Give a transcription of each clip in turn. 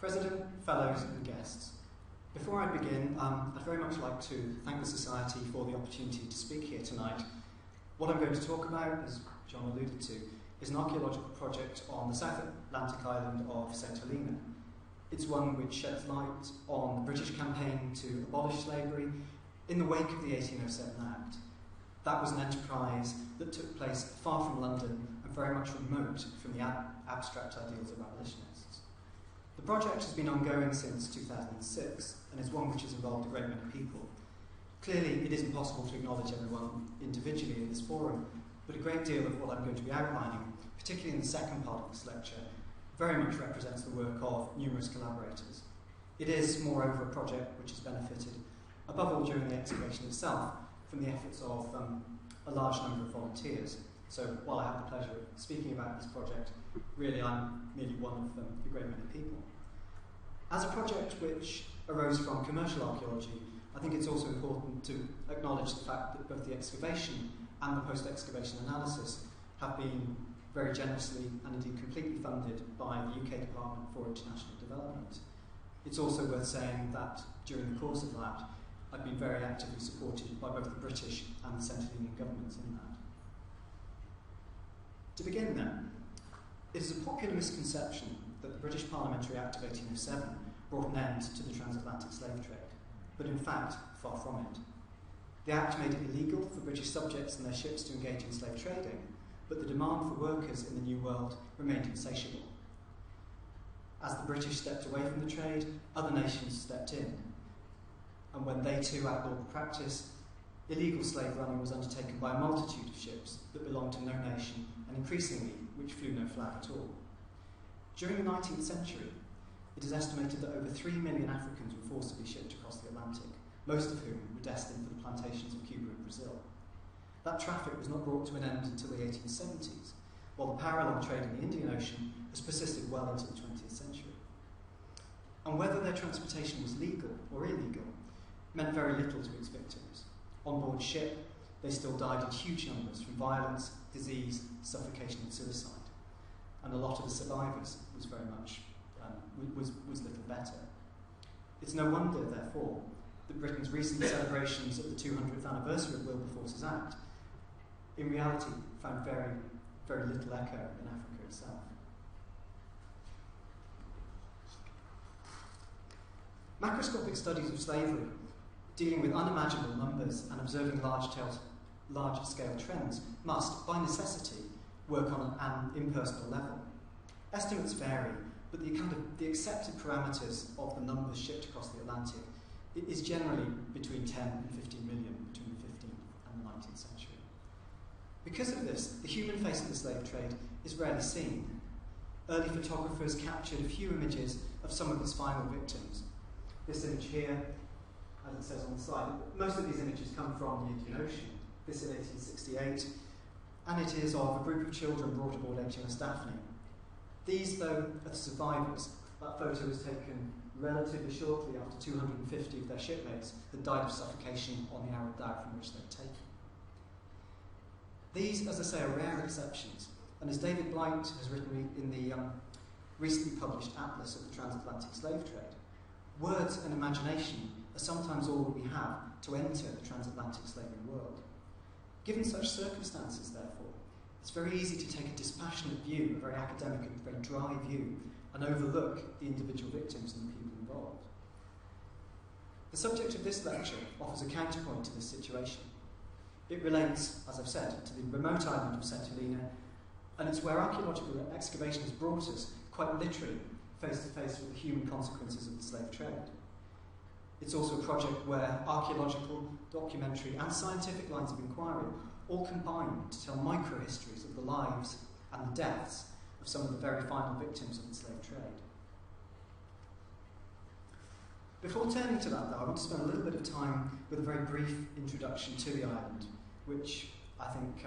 President, fellows and guests, before I begin, I'd very much like to thank the Society for the opportunity to speak here tonight. What I'm going to talk about, as John alluded to, is an archaeological project on the South Atlantic island of St Helena. It's one which sheds light on the British campaign to abolish slavery in the wake of the 1807 Act. That was an enterprise that took place far from London and very much remote from the abstract ideals of abolitionists. The project has been ongoing since 2006 and is one which has involved a great many people. Clearly, it isn't possible to acknowledge everyone individually in this forum, but a great deal of what I'm going to be outlining, particularly in the second part of this lecture, very much represents the work of numerous collaborators. It is, moreover, a project which has benefited, above all during the excavation itself, from the efforts of a large number of volunteers. So while I have the pleasure of speaking about this project, really I'm merely one of a great many people. As a project which arose from commercial archaeology, I think it's also important to acknowledge the fact that both the excavation and the post-excavation analysis have been very generously and indeed completely funded by the UK Department for International Development. It's also worth saying that during the course of that, I've been very actively supported by both the British and the St Helena governments in that. To begin then, it is a popular misconception that the British Parliamentary Act of 1807 brought an end to the transatlantic slave trade, but in fact, far from it. The Act made it illegal for British subjects and their ships to engage in slave trading, but the demand for workers in the New World remained insatiable. As the British stepped away from the trade, other nations stepped in, and when they too outlawed the practice, illegal slave running was undertaken by a multitude of ships that belonged to no nation, and increasingly, which flew no flag at all. During the 19th century, it is estimated that over 3 million Africans were forcibly shipped across the Atlantic, most of whom were destined for the plantations of Cuba and Brazil. That traffic was not brought to an end until the 1870s, while the parallel trade in the Indian Ocean has persisted well into the 20th century. And whether their transportation was legal or illegal meant very little to its victims. On board ship, they still died in huge numbers from violence, disease, suffocation and suicide. And a lot of the survivors was very much, was little better. It's no wonder, therefore, that Britain's recent celebrations of the 200th anniversary of Wilberforce's Act in reality found very, very little echo in Africa itself. Macroscopic studies of slavery, dealing with unimaginable numbers and observing large-scale trends, must, by necessity, work on an impersonal level. Estimates vary, but the accepted parameters of the numbers shipped across the Atlantic is generally between 10 and 15 million between the 15th and the 19th century. Because of this, the human face of the slave trade is rarely seen. Early photographers captured a few images of some of its final victims. This image here, as it says on the slide, most of these images come from the Indian Ocean. This in 1868, and it is of a group of children brought aboard HMS Daphne. These, though, are the survivors. That photo was taken relatively shortly after 250 of their shipmates had died of suffocation on the arid dhow from which they'd taken. These, as I say, are rare exceptions, and as David Blight has written in the recently published Atlas of the Transatlantic Slave Trade, words and imagination are sometimes all that we have to enter the transatlantic slavery world. Given such circumstances, therefore, it's very easy to take a dispassionate view, a very academic and very dry view, and overlook the individual victims and the people involved. The subject of this lecture offers a counterpoint to this situation. It relates, as I've said, to the remote island of St Helena, and it's where archaeological excavation has brought us, quite literally, face to face with the human consequences of the slave trade. It's also a project where archaeological, documentary and scientific lines of inquiry all combine to tell micro-histories of the lives and the deaths of some of the very final victims of the slave trade. Before turning to that, though, I want to spend a little bit of time with a very brief introduction to the island, which I think,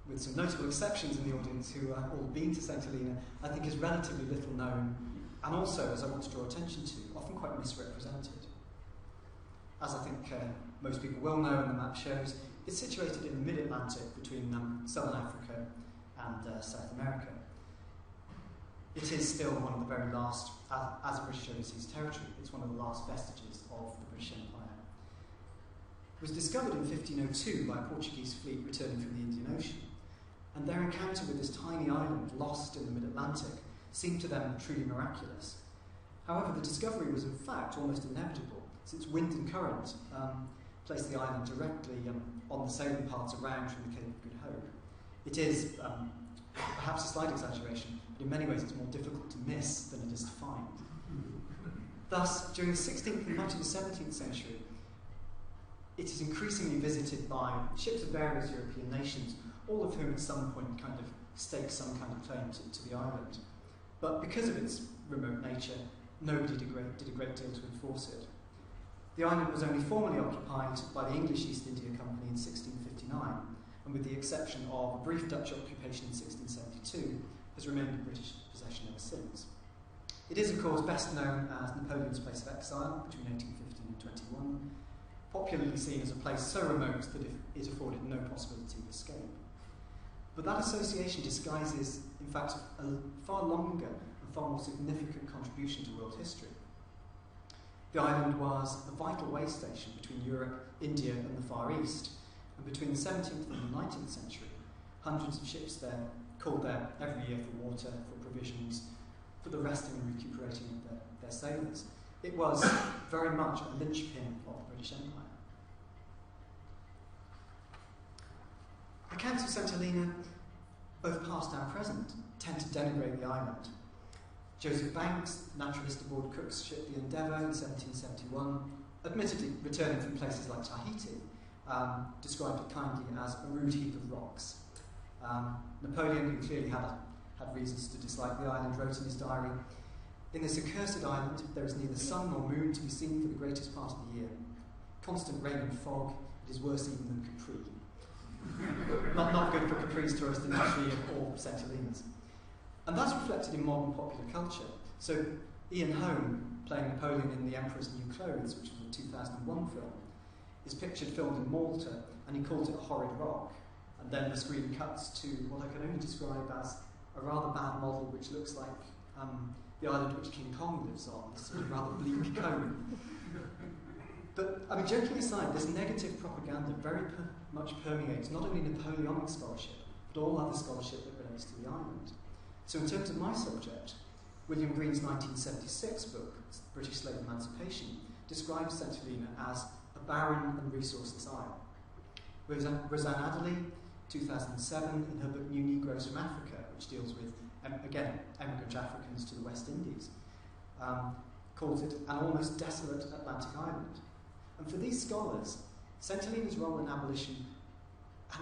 with some notable exceptions in the audience who have all been to St Helena, I think is relatively little known, and also, as I want to draw attention to, often quite misrepresented. As I think most people will know and the map shows, it's situated in the mid-Atlantic between Southern Africa and South America. it is still one of the very last, as a British overseas territory, it's one of the last vestiges of the British Empire. It was discovered in 1502 by a Portuguese fleet returning from the Indian Ocean, and their encounter with this tiny island lost in the mid-Atlantic seemed to them truly miraculous. However, the discovery was in fact almost inevitable, since wind and current placed the island directly on the sailing paths around from the Cape of Good Hope. It is perhaps a slight exaggeration, but in many ways it's more difficult to miss than it is to find. Thus, during the 16th and much of the 17th century, it is increasingly visited by ships of various European nations, all of whom at some point kind of stake some kind of claim to the island. But because of its remote nature, nobody did a great deal to enforce it. The island was only formally occupied by the English East India Company in 1659, and with the exception of a brief Dutch occupation in 1672, has remained a British possession ever since. It is, of course, best known as Napoleon's place of exile between 1815 and 21, popularly seen as a place so remote that it afforded no possibility of escape. But that association disguises, in fact, a far longer and far more significant contribution to world history. The island was a vital way station between Europe, India and the Far East, and between the 17th and the 19th century, hundreds of ships there called there every year for water, for provisions, for the resting and recuperating of their sailors. It was very much a linchpin of the British Empire. Accounts of St Helena, both past and present, tend to denigrate the island. Joseph Banks, naturalist aboard Cook's ship the Endeavour in 1771, admittedly returning from places like Tahiti, described it kindly as a rude heap of rocks. Napoleon, who clearly had reasons to dislike the island, wrote in his diary, "In this accursed island there is neither sun nor moon to be seen for the greatest part of the year. Constant rain and fog, it is worse even than Capri." not good for Capri's tourist industry or St Helena's. And that's reflected in modern popular culture. So Ian Holm, playing Napoleon in The Emperor's New Clothes, which was a 2001 film, is pictured filmed in Malta, and he calls it a horrid rock. And then the screen cuts to what I can only describe as a rather bad model which looks like the island which King Kong lives on, this sort of rather bleak cone. But, I mean, joking aside, this negative propaganda very much permeates not only Napoleonic scholarship, but all other scholarship that relates to the island. So in terms of my subject, William Green's 1976 book, British Slave Emancipation, describes St Helena as a barren and resourceless isle. Roseanne Adderley, 2007, in her book New Negroes from Africa, which deals with, again, emigrant Africans to the West Indies, calls it an almost desolate Atlantic island. And for these scholars, St Helena's role in abolition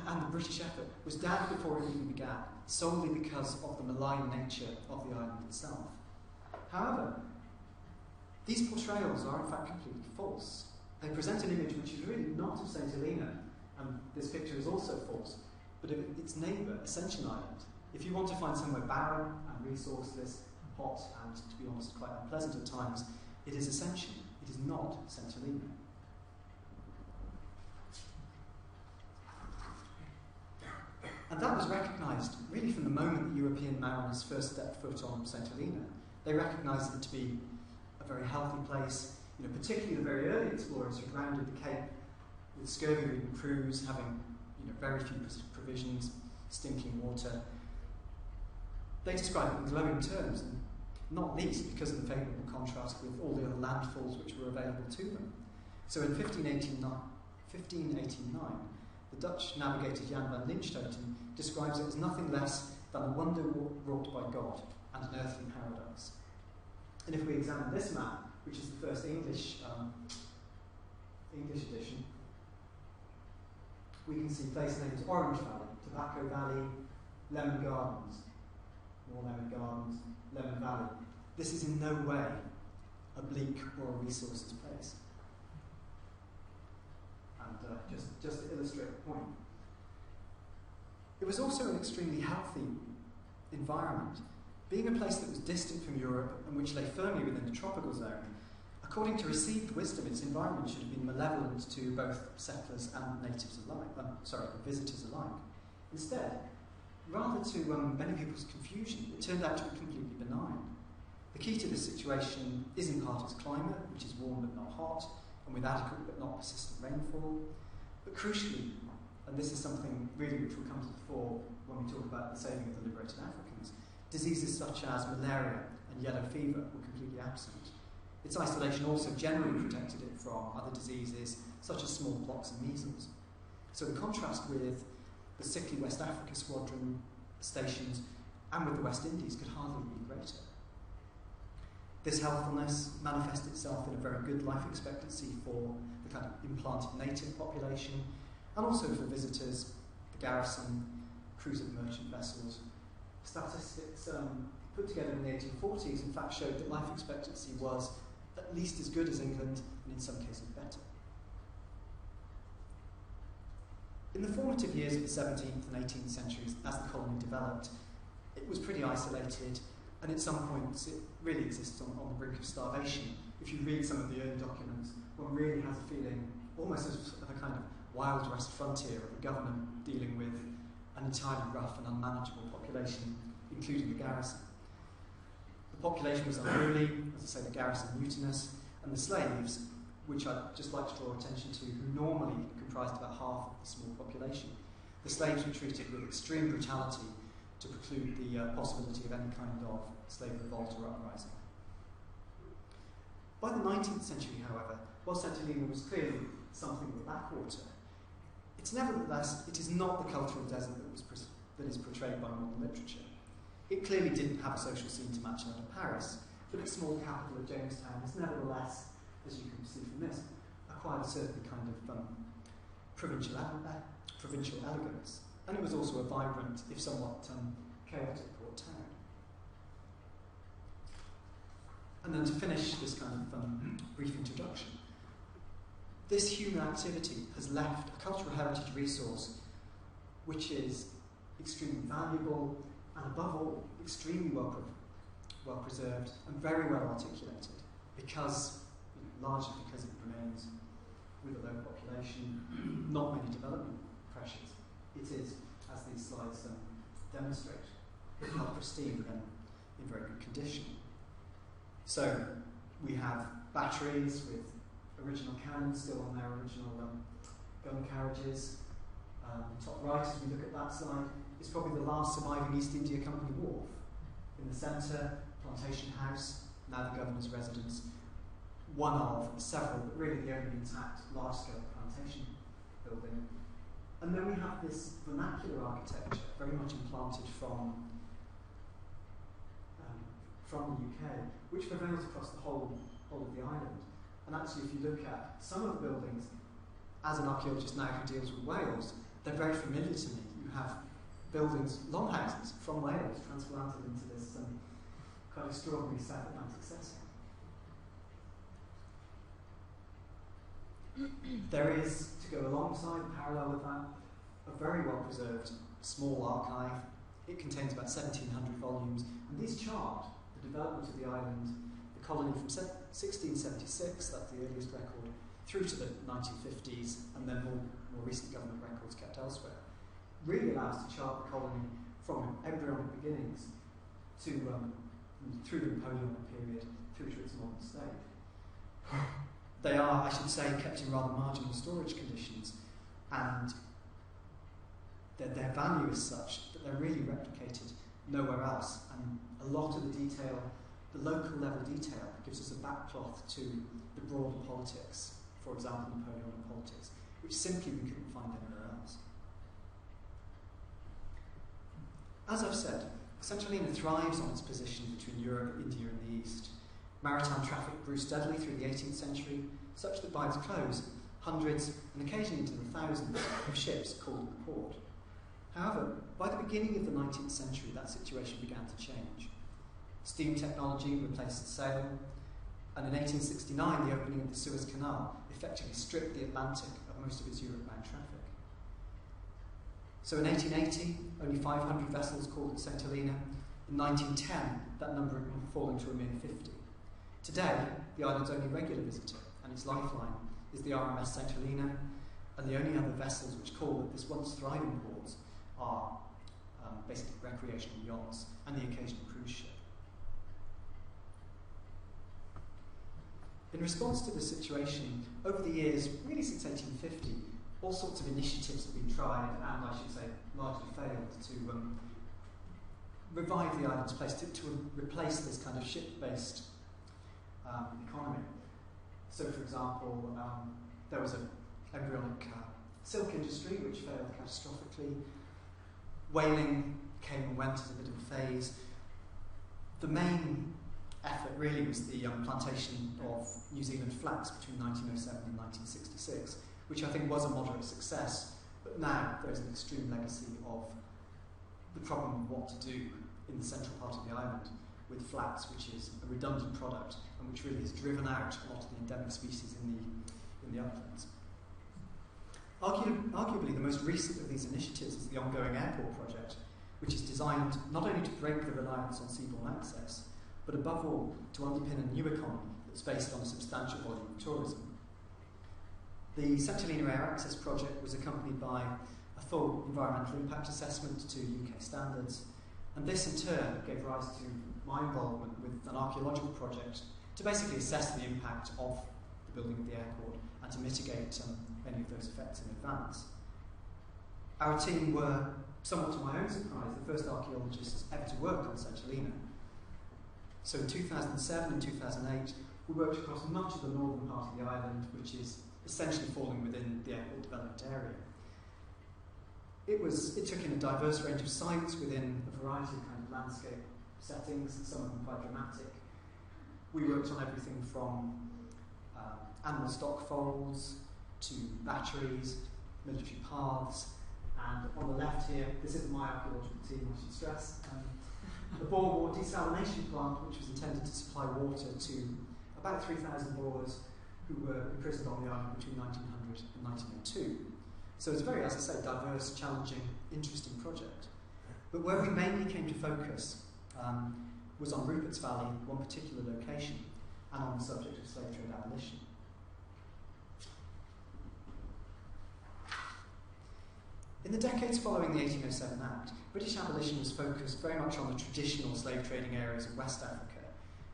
and the British effort was down before it even began, solely because of the malign nature of the island itself. However, these portrayals are in fact completely false. They present an image which is really not of St Helena, and this picture is also false, but of its neighbour, Ascension Island. If you want to find somewhere barren and resourceless, hot, and to be honest, quite unpleasant at times, it is Ascension. It is not St Helena. And that was recognised really from the moment that European mariners first stepped foot on St Helena. They recognised it to be a very healthy place. You know, particularly the very early explorers who rounded the Cape with scurvy-ridden crews, having very few provisions, stinking water. They described it in glowing terms, and not least because of the favourable contrast with all the other landfalls which were available to them. So in 1589, the Dutch navigator Jan van Linschoten describes it as nothing less than a wonder wrought by God and an earthly paradise. And if we examine this map, which is the first English edition, we can see place names Orange Valley, Tobacco Valley, Lemon Gardens, more Lemon Gardens, Lemon Valley. This is in no way a bleak or a resources place. And just to illustrate the point. It was also an extremely healthy environment. Being a place that was distant from Europe and which lay firmly within the tropical zone, according to received wisdom, its environment should have been malevolent to both settlers and natives alike, visitors alike. Instead, rather to many people's confusion, it turned out to be completely benign. The key to this situation is in part its climate, which is warm but not hot, and with adequate but not persistent rainfall. But crucially, and this is something really which will come to the fore when we talk about the saving of the liberated Africans, diseases such as malaria and yellow fever were completely absent. Its isolation also generally protected it from other diseases such as smallpox and measles. So the contrast with the sickly West Africa squadron stations and with the West Indies could hardly be greater. This healthfulness manifested itself in a very good life expectancy for the kind of implanted native population, and also for visitors, the garrison, crews of merchant vessels. Statistics put together in the 1840s in fact showed that life expectancy was at least as good as England, and in some cases better. In the formative years of the 17th and 18th centuries, as the colony developed, it was pretty isolated, and at some points it really exists on the brink of starvation. If you read some of the early documents, one really has a feeling almost of a kind of Wild West frontier of the government dealing with an entirely rough and unmanageable population, including the garrison. The population was unruly, as I say, the garrison mutinous, and the slaves, which I'd just like to draw attention to, who normally comprised about half of the small population. The slaves were treated with extreme brutality to preclude the possibility of any kind of slave revolt or uprising. By the 19th century, however, while St Helena was clearly something of a backwater, it is not the cultural desert that is portrayed by modern literature. It clearly didn't have a social scene to match that of Paris, but its small capital of Jamestown has nevertheless, as you can see from this, acquired a certain kind of provincial elegance, and it was also a vibrant, if somewhat chaotic port town. And then to finish this kind of brief introduction, this human activity has left a cultural heritage resource which is extremely valuable and, above all, extremely well preserved and very well articulated, because, largely because it remains with a low population, not many development pressures. It is, as these slides demonstrate, if not pristine, then in very good condition. So we have batteries with original cannons still on their original gun carriages. Top right, as we look at that slide, is probably the last surviving East India Company wharf. In the centre, Plantation House, now the Governor's residence, one of several, but really the only intact large-scale plantation building. And then we have this vernacular architecture, very much implanted from the UK, which prevails across the whole of the island. And actually, if you look at some of the buildings, as an archaeologist now who deals with Wales, they're very familiar to me. You have buildings, longhouses from Wales, transplanted into this quite extraordinary South Atlantic setting. There is, to go alongside, parallel with that, a very well preserved small archive. It contains about 1,700 volumes, and these chart the development of the island, the colony from 1676, that's the earliest record, through to the 1950s, and then more recent government records kept elsewhere. Really allows to chart the colony from embryonic beginnings to through the Napoleonic period, through to its modern state. They are, I should say, kept in rather marginal storage conditions, and their value is such that they're really replicated nowhere else, and a lot of the detail, the local level detail, gives us a backcloth to the broader politics, for example Napoleonic politics, which simply we couldn't find anywhere else. As I've said, St Helena thrives on its position between Europe, India and the East. Maritime traffic grew steadily through the 18th century, such that by its close, hundreds and occasionally into the thousands of ships called at the port. However, by the beginning of the 19th century, that situation began to change. Steam technology replaced the sail, and in 1869, the opening of the Suez Canal effectively stripped the Atlantic of most of its Europe-bound traffic. So in 1880, only 500 vessels called at St Helena. In 1910, that number had fallen to a mere 50. Today, the island's only regular visitor, and its lifeline, is the RMS St Helena, and the only other vessels which call at this once thriving port are basically recreational yachts, and the occasional cruise ship. In response to this situation, over the years, really since 1850, all sorts of initiatives have been tried, and I should say largely failed, to revive the island's place, to replace this kind of ship-based economy. So, for example, there was an embryonic silk industry which failed catastrophically. Whaling came and went as a bit of a phase. The main effort really was the plantation of New Zealand flax between 1907 and 1966, which I think was a moderate success, but now there's an extreme legacy of the problem of what to do in the central part of the island with flax, which is a redundant product and which really has driven out a lot of the endemic species in the uplands. Arguably, the most recent of these initiatives is the ongoing airport project, which is designed not only to break the reliance on seaborne access, but above all, to underpin a new economy that's based on a substantial volume of tourism. The St Helena Air Access project was accompanied by a full environmental impact assessment to UK standards, and this in turn gave rise to my involvement with an archaeological project to basically assess the impact of the building of the airport and to mitigate any of those effects in advance. Our team were, somewhat to my own surprise, the first archaeologists ever to work on St Helena. So in 2007 and 2008, we worked across much of the northern part of the island, which is essentially falling within the airport development area. It took in a diverse range of sites within a variety of kind of landscape settings, some of them quite dramatic. We worked on everything from animal stock folds to batteries, military paths, and on the left here, this isn't my archaeological team, I should stress, the Boer War desalination plant, which was intended to supply water to about 3,000 Boers who were imprisoned on the island between 1900 and 1902. So it's a very, as I say, diverse, challenging, interesting project. But where we mainly came to focus was on Rupert's Valley, one particular location, and on the subject of slave trade abolition. In the decades following the 1807 Act, British abolition was focused very much on the traditional slave trading areas of West Africa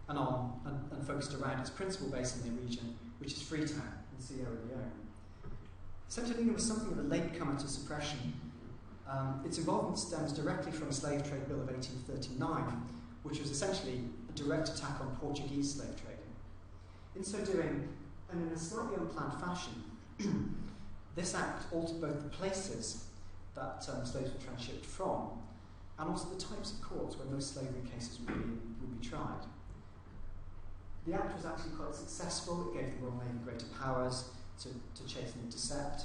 and focused around its principal base in the region, which is Freetown in Sierra Leone. St Helena was something of a latecomer to suppression. Its involvement stems directly from a Slave Trade Bill of 1839, which was essentially a direct attack on Portuguese slave trading. In so doing, and in a slightly unplanned fashion, this act altered both the places that slaves were transshipped from, and also the types of courts where most slavery cases would be tried. The act was actually quite successful. It gave the Royal Navy greater powers to chase and intercept.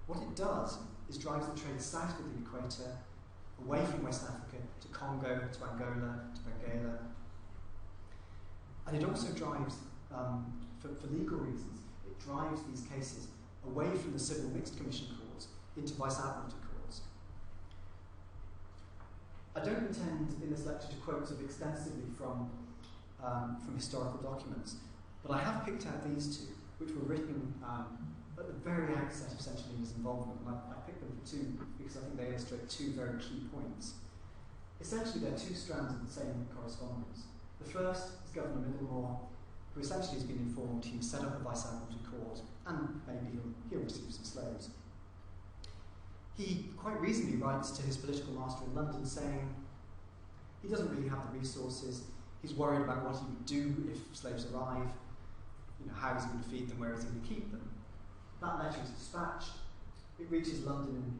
What it does is drives the trade south of the equator, away from West Africa, to Congo, to Angola, to Benguela. And it also drives, for legal reasons, it drives these cases away from the civil mixed commission courts into vice admiralty courts. I don't intend in this lecture to quote sort of extensively from historical documents, but I have picked out these two, which were written at the very outset of St Helena's involvement, and I picked them for two because I think they illustrate two very key points. Essentially, they're two strands of the same correspondence. The first is Governor Middlemore, who essentially has been informed he will set up a vice admiralty court, and maybe he'll receive some slaves. He quite reasonably writes to his political master in London saying he doesn't really have the resources, he's worried about what he would do if slaves arrive, how is he going to feed them, where is he going to keep them. That letter is dispatched, it reaches London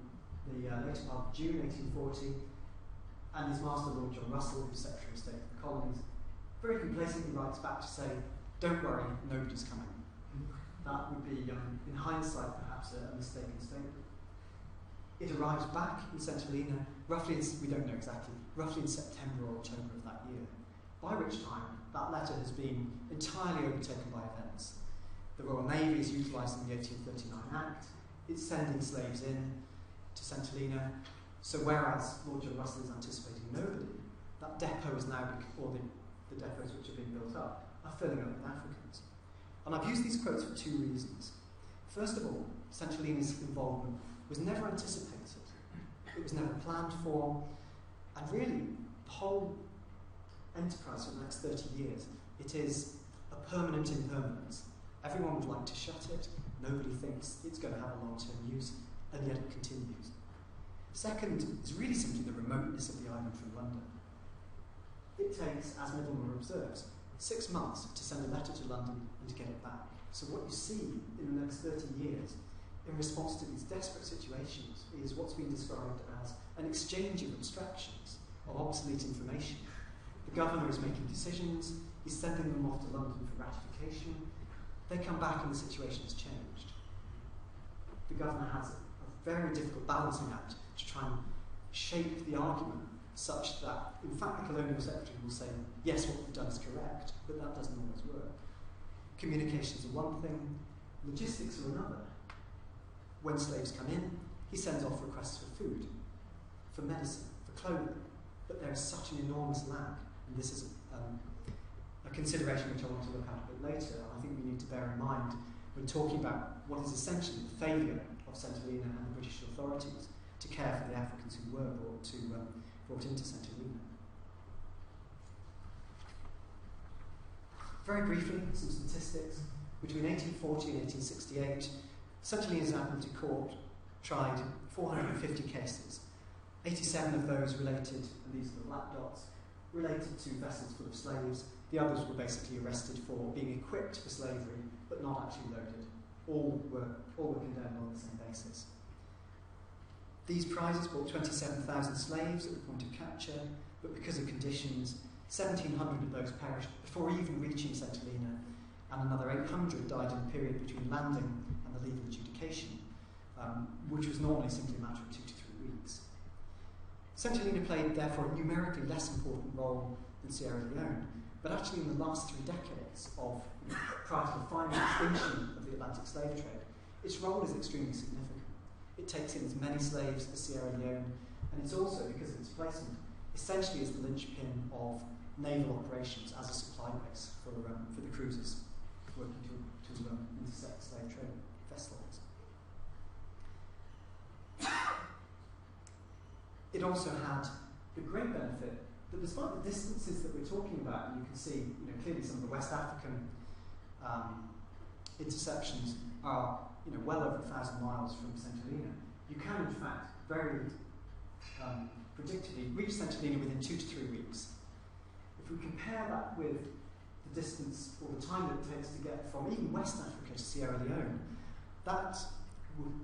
in the later part of June 1840, and his master, Lord John Russell, who's Secretary of State for the Colonies, very complacently writes back to say, don't worry, nobody's coming. That would be, in hindsight, perhaps a mistaken statement. It arrives back in St Helena, roughly, we don't know exactly, roughly in September or October of that year, by which time that letter has been entirely overtaken by events. The Royal Navy is utilising the 1839 Act, it's sending slaves in to St Helena, so whereas Lord John Russell is anticipating nobody, that depot is now, or the depots which are being built up, are filling up with Africans. And I've used these quotes for two reasons. First of all, St Helena's involvement was never anticipated. It was never planned for. And really, the whole enterprise for the next 30 years, it is a permanent impermanence. Everyone would like to shut it. Nobody thinks it's going to have a long-term use, and yet it continues. Second is really simply the remoteness of the island from London. It takes, as Middlemer observes, 6 months to send a letter to London and to get it back. So what you see in the next 30 years, in response to these desperate situations, is what's been described as an exchange of abstractions, of obsolete information. The governor is making decisions, he's sending them off to London for ratification. They come back and the situation has changed. The governor has a very difficult balancing act to try and shape the argument such that, in fact, the colonial secretary will say, yes, what we've done is correct, but that doesn't always work. Communications are one thing, logistics are another. When slaves come in, he sends off requests for food, for medicine, for clothing, but there is such an enormous lag, and this is a consideration which I want to look at a bit later. I think we need to bear in mind when talking about what is essentially the failure of St Helena and the British authorities to care for the Africans who were brought into St Helena. Very briefly, some statistics. Between 1840 and 1868, St Helena's Admiralty Court tried 450 cases. 87 of those related, and these are the black dots, related to vessels full of slaves. The others were basically arrested for being equipped for slavery, but not actually loaded. All were condemned on the same basis. These prizes brought 27,000 slaves at the point of capture, but because of conditions, 1,700 of those perished before even reaching St Helena, and another 800 died in the period between landing and the legal adjudication, which was normally simply a matter of 2 to 3 weeks. St Helena played, therefore, a numerically less important role than Sierra Leone, but actually in the last 3 decades prior to the final extinction of the Atlantic slave trade, its role is extremely significant. It takes in as many slaves as Sierra Leone, and it's also, because of its placement, essentially is the linchpin of naval operations as a supply base for the cruisers working to intersect slave trade vessels. It also had the great benefit that despite the distances that we're talking about, and you can see clearly some of the West African interceptions are well over 1,000 miles from St Helena. You can in fact very predictably reach St Helena within 2 to 3 weeks. If we compare that with the distance or the time that it takes to get from even West Africa to Sierra Leone, that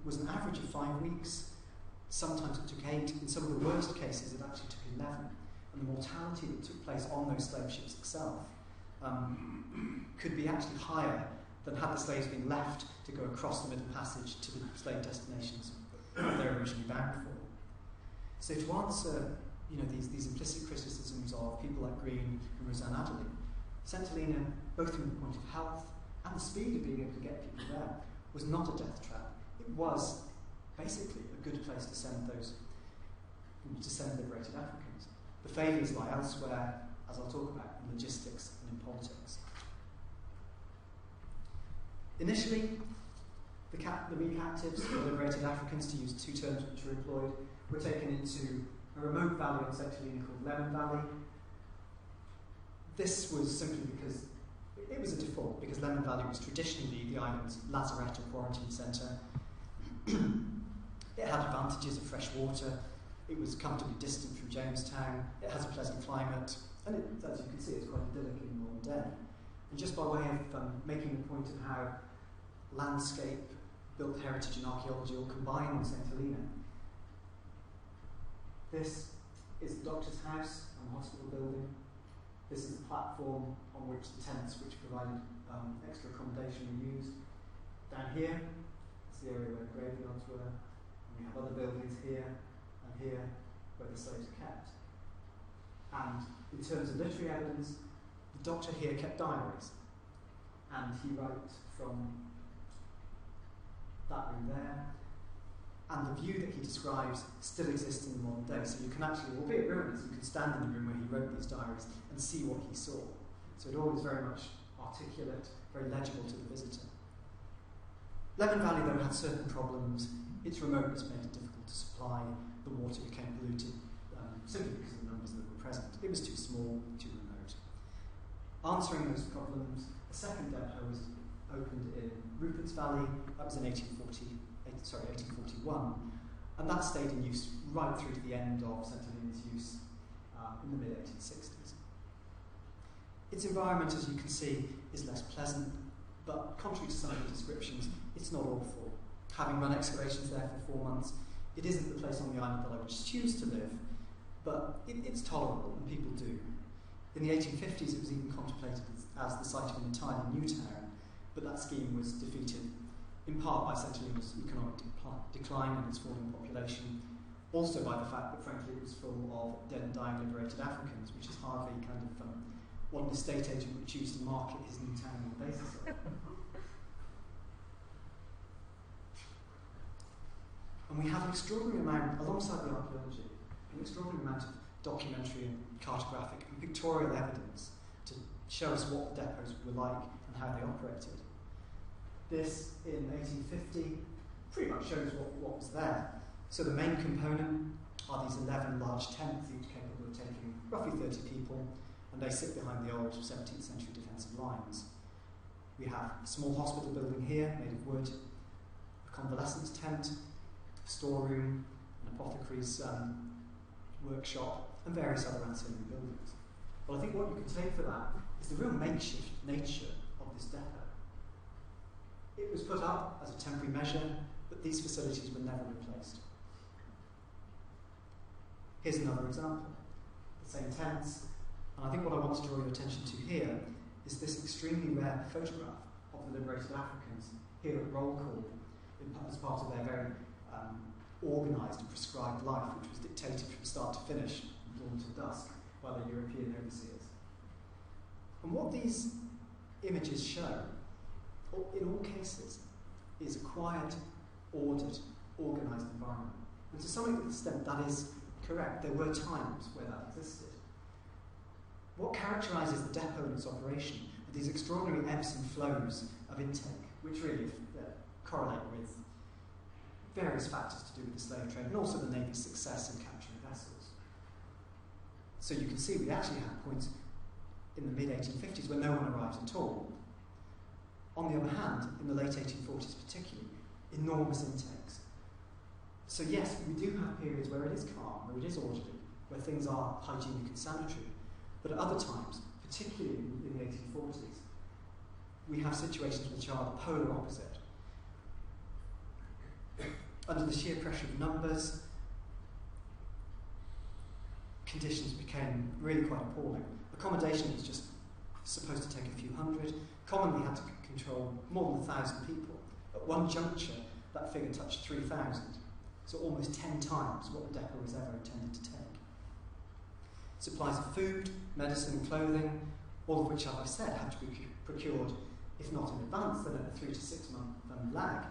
was an average of 5 weeks. Sometimes it took 8. In some of the worst cases, it actually took 11. And the mortality that took place on those slave ships itself could be actually higher than had the slaves been left to go across the Middle Passage to the slave destinations they were originally bound for. So to answer these implicit criticisms of people like Green and Roseanne Adderley, St Helena, both from the point of health and the speed of being able to get people there, was not a death trap. It was basically a good place to send liberated Africans. The failures lie elsewhere, as I'll talk about, in logistics and in politics. Initially, the recaptives, the liberated Africans, to use 2 terms which were employed, were taken into a remote valley on St Helena called Lemon Valley. This was simply because it was a default, because Lemon Valley was traditionally the island's lazaret or quarantine centre. It had advantages of fresh water, it was comfortably distant from Jamestown, it has a pleasant climate, and as you can see, it's quite idyllic in the modern day. And just by way of making the point of how landscape, built heritage and archaeology all combine on St Helena, this is the doctor's house and the hospital building. This is the platform on which the tents which provided extra accommodation were used. Down here, it's the area where the graveyards were. And we have other buildings here and here where the slaves are kept. And in terms of literary evidence, the doctor here kept diaries. And he wrote from that room there. And the view that he describes still exists in the modern day. So you can actually, albeit ruins, you can stand in the room where he wrote these diaries and see what he saw. So it all is very much articulate, very legible to the visitor. Lemon Valley, though, had certain problems. Its remoteness made it difficult to supply. The water became polluted simply because of the numbers that were present. It was too small, too remote. Answering those problems, a second depot was opened in Rupert's Valley. That was in 1841, and that stayed in use right through to the end of St Helena's use in the mid-1860s. Its environment, as you can see, is less pleasant, but contrary to some of the descriptions, it's not awful. Having run excavations there for 4 months, it isn't the place on the island that I would choose to live, but it's tolerable, and people do. In the 1850s, it was even contemplated as the site of an entirely new town, but that scheme was defeated in part by St Helena's economic decline and its falling population, also by the fact that, frankly, it was full of dead and dying liberated Africans, which is hardly kind of what an estate agent would choose to market his new town on the basis of. And we have an extraordinary amount, alongside the archaeology, an extraordinary amount of documentary and cartographic and pictorial evidence to show us what the depots were like and how they operated. This, in 1850, pretty much shows what was there. So the main component are these 11 large tents, each capable of taking roughly 30 people, and they sit behind the old 17th century defensive lines. We have a small hospital building here, made of wood, a convalescence tent, a storeroom, an apothecary's workshop, and various other ancillary buildings. Well, I think what you can take for that is the real makeshift nature of this depot. It was put up as a temporary measure, but these facilities were never replaced. Here's another example. The same tents, and I think what I want to draw your attention to here is this extremely rare photograph of the liberated Africans here at roll call as part of their very organised and prescribed life, which was dictated from start to finish, from dawn to dusk, by the European overseers. And what these images show, in all cases, is a quiet, ordered, organised environment. And to some extent that is correct. There were times where that existed. What characterises the depot and its operation are these extraordinary ebbs and flows of intake, which really correlate with various factors to do with the slave trade and also the Navy's success in capturing vessels. So you can see we actually had points in the mid-1850s where no one arrived at all. On the other hand, in the late 1840s particularly, enormous intakes. So yes, we do have periods where it is calm, where it is orderly, where things are hygienic and sanitary. But at other times, particularly in the 1840s, we have situations which are the polar opposite. Under the sheer pressure of numbers, conditions became really quite appalling. Accommodation was just supposed to take a few hundred, commonly had to control more than 1,000 people. At one juncture, that figure touched 3,000, so almost 10 times what the depot was ever intended to take. Supplies of food, medicine and clothing, all of which, as I've said, had to be procured, if not in advance, then at a 3 to 6 month lag.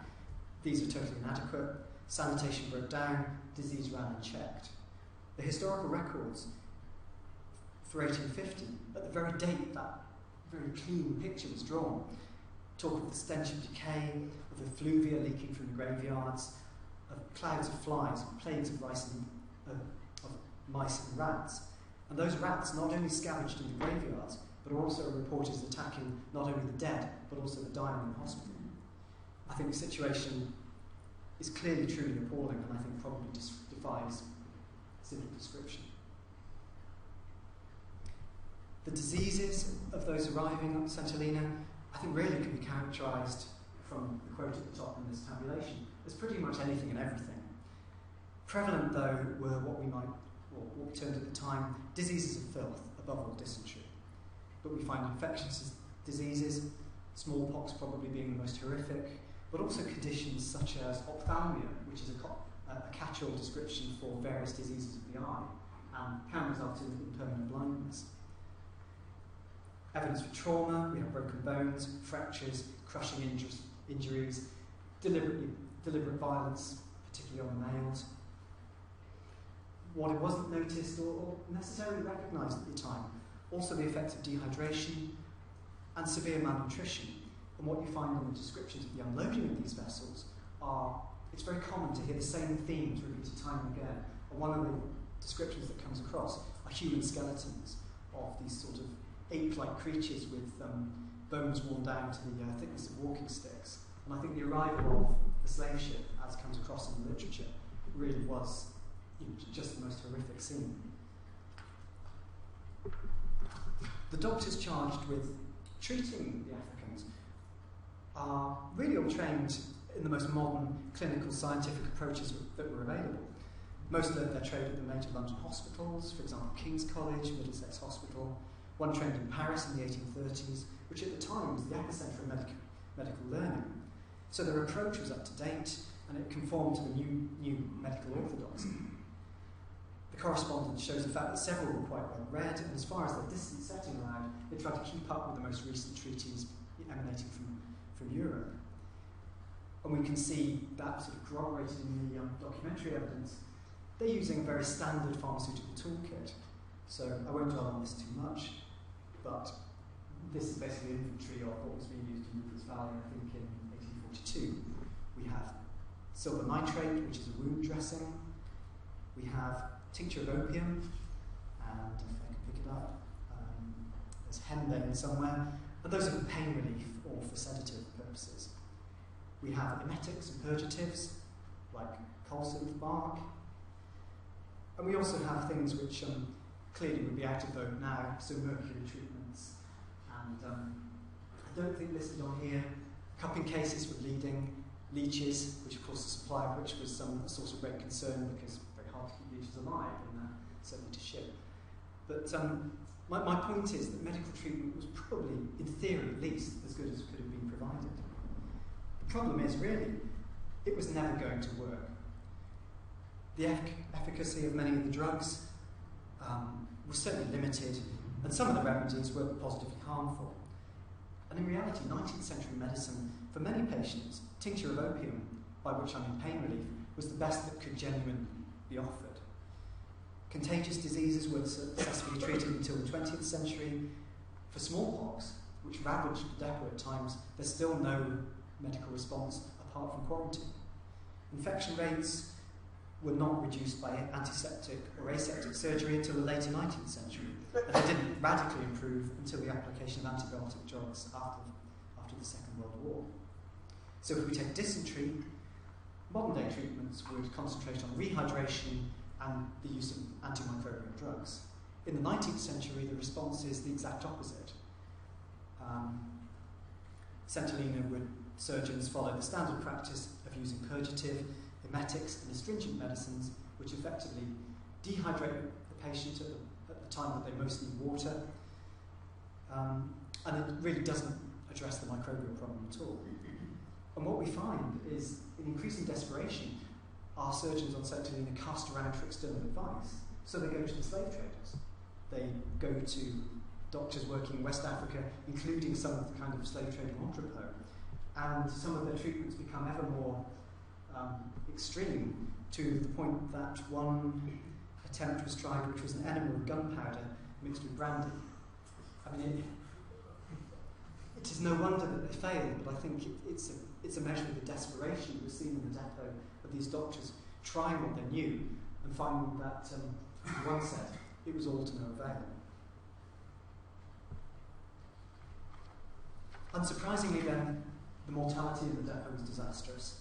These are totally inadequate, sanitation broke down, disease ran unchecked. The historical records for 1850, at the very date that very clean picture was drawn, talk of the stench of decay, of effluvia leaking from the graveyards, of clouds of flies, plagues of mice and rats. And those rats not only scavenged in the graveyards, but are also reported as attacking not only the dead, but also the dying in hospital. I think the situation is clearly truly appalling, and I think probably defies simple description. The diseases of those arriving at St Helena, I think really can be characterised from the quote at the top in this tabulation as pretty much anything and everything. Prevalent, though, were what we termed at the time diseases of filth, above all dysentery. But we find infectious diseases, smallpox probably being the most horrific, but also conditions such as ophthalmia, which is a catch-all description for various diseases of the eye, and can result in permanent blindness. Evidence for trauma, we have broken bones, fractures, crushing injuries, deliberate violence, particularly on the males. What it wasn't noticed or necessarily recognised at the time, also the effects of dehydration and severe malnutrition. And what you find in the descriptions of the unloading of these vessels are, it's very common to hear the same themes repeated time and again. And one of the descriptions that comes across are human skeletons of these sort of ape-like creatures with bones worn down to the thickness of walking sticks. And I think the arrival of the slave ship, as comes across in the literature, really was just the most horrific scene. The doctors charged with treating the Africans are really all trained in the most modern clinical scientific approaches that were available. Most of them they're trained at the major London hospitals, for example King's College, Middlesex Hospital, one trained in Paris in the 1830s, which at the time was the epicentre of medical learning. So their approach was up to date and it conformed to the new medical orthodoxy. The correspondence shows the fact that several were quite well read, and as far as their distance setting allowed, they tried to keep up with the most recent treaties emanating from Europe. And we can see that sort of corroborated in the documentary evidence. They're using a very standard pharmaceutical toolkit. So I won't dwell on this too much, but this is basically an inventory of what was being used in Rupert's Valley, I think, in 1842. We have silver nitrate, which is a wound dressing. We have tincture of opium, and if I can pick it up, there's henbane somewhere, and those are for pain relief or for sedative purposes. We have emetics and purgatives, like colsynth bark, and we also have things which clearly would be out of vogue now, so mercury treatments, and I don't think listed on here, cupping cases for bleeding, leeches, which of course the supply of which was a source of great concern because it's very hard to keep leeches alive and certainly to ship. But my point is that medical treatment was probably, in theory at least, as good as could have been provided. The problem is really, it was never going to work. The efficacy of many of the drugs was certainly limited, and some of the remedies were positively harmful. And in reality, 19th century medicine, for many patients, tincture of opium, by which I mean pain relief, was the best that could genuinely be offered. Contagious diseases were successfully treated until the 20th century. For smallpox, which ravaged the depot at times, there's still no medical response apart from quarantine. Infection rates were not reduced by antiseptic or aseptic surgery until the later 19th century, and they didn't radically improve until the application of antibiotic drugs after the Second World War. So if we take dysentery, modern day treatments would concentrate on rehydration and the use of antimicrobial drugs. In the 19th century, the response is the exact opposite. Centralina surgeons follow the standard practice of using purgative, emetics and astringent medicines, which effectively dehydrate the patient at the time that they most need water, and it really doesn't address the microbial problem at all. And what we find is, in increasing desperation, our surgeons on Centralina cast around for external advice. So they go to the slave traders. They go to doctors working in West Africa, including some of the kind of slave trading entrepot, and some of their treatments become ever more extreme, to the point that one attempt was tried, which was an enema of gunpowder mixed with brandy. I mean, it is no wonder that they failed, but I think it's a measure of the desperation that was seen in the depot of these doctors trying what they knew and finding that, as one said, it was all to no avail. Unsurprisingly then, the mortality in the depot was disastrous.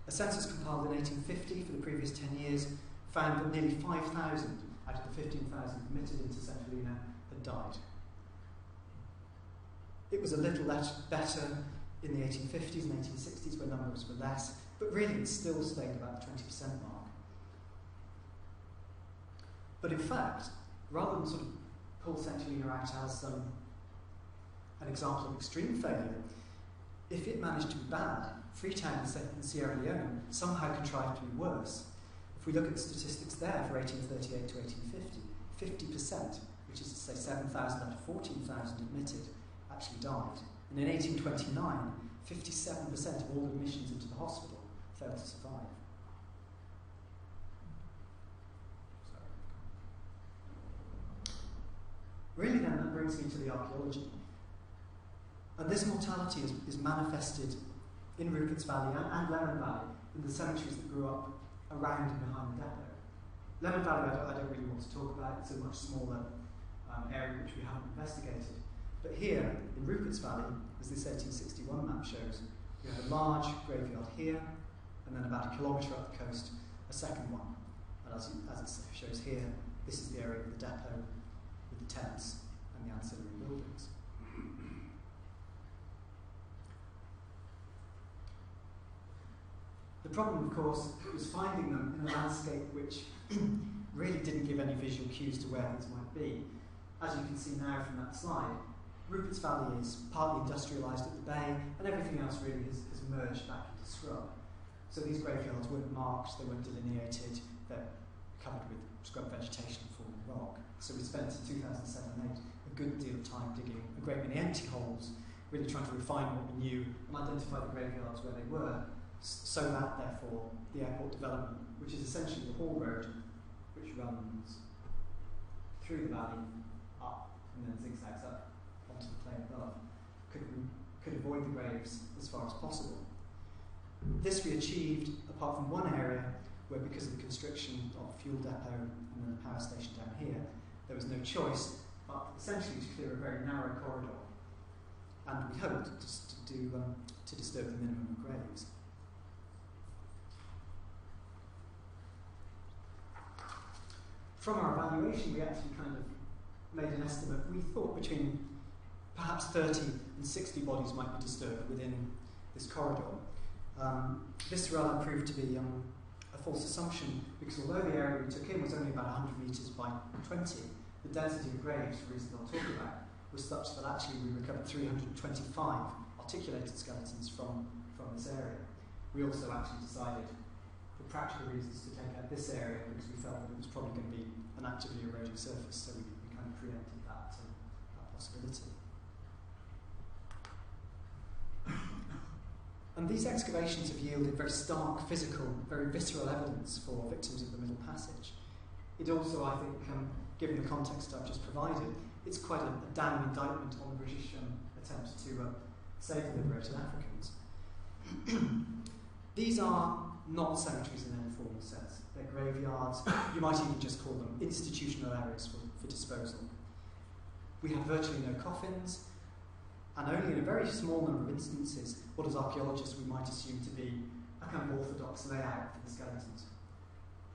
A census compiled in 1850 for the previous 10 years found that nearly 5,000 out of the 15,000 admitted into Centralina had died. It was a little better in the 1850s and 1860s, where numbers were less, but really it still stayed about the 20% mark. But in fact, rather than sort of pull Centralina out as an example of extreme failure, if it managed to be bad, Freetown and Sierra Leone somehow contrived to be worse. If we look at the statistics there for 1838 to 1850, 50%, which is to say 7,000 out of 14,000 admitted, actually died. And in 1829, 57% of all admissions into the hospital failed to survive. Really then, that brings me to the archaeology. And this mortality is manifested in Rupert's Valley and Lemon Valley, in the cemeteries that grew up around and behind the depot. Lemon Valley I don't really want to talk about. It's a much smaller area which we haven't investigated. But here, in Rupert's Valley, as this 1861 map shows, we have a large graveyard here, and then about 1 kilometre up the coast, a second one. And as it shows here, this is the area of the depot with the tents and the ancillary buildings. The problem, of course, was finding them in a landscape which really didn't give any visual cues to where things might be. As you can see now from that slide, Rupert's Valley is partly industrialised at the bay, and everything else really has merged back into scrub. So these graveyards weren't marked, they weren't delineated, they're covered with scrub vegetation and fallen rock. So we spent in 2007-8 a good deal of time digging a great many empty holes, really trying to refine what we knew and identify the graveyards where they were, so that, therefore, the airport development, which is essentially the haul road, which runs through the valley, up, and then zigzags up onto the plain above, could avoid the graves as far as possible. This we achieved, apart from one area where, because of the constriction of the fuel depot and then the power station down here, there was no choice but essentially to clear a very narrow corridor. And we hoped to disturb the minimum of graves. From our evaluation, we actually kind of made an estimate. We thought between perhaps 30 and 60 bodies might be disturbed within this corridor. This rather proved to be a false assumption, because although the area we took in was only about 100 metres by 20, the density of graves, for reasons I'll talk about, was such that actually we recovered 325 articulated skeletons from this area. We also actually decided, for practical reasons, to take out this area because we felt that it was probably going to be an actively eroding surface, so we kind of preempted that possibility. And these excavations have yielded very stark physical, very visceral evidence for victims of the Middle Passage. It also, I think, given the context I've just provided, it's quite a damning indictment on the British attempts to save the liberated Africans. These are not cemeteries in any formal sense. They're graveyards. You might even just call them institutional areas for disposal. We have virtually no coffins, and only in a very small number of instances, what as archaeologists we might assume to be a kind of orthodox layout for the skeletons.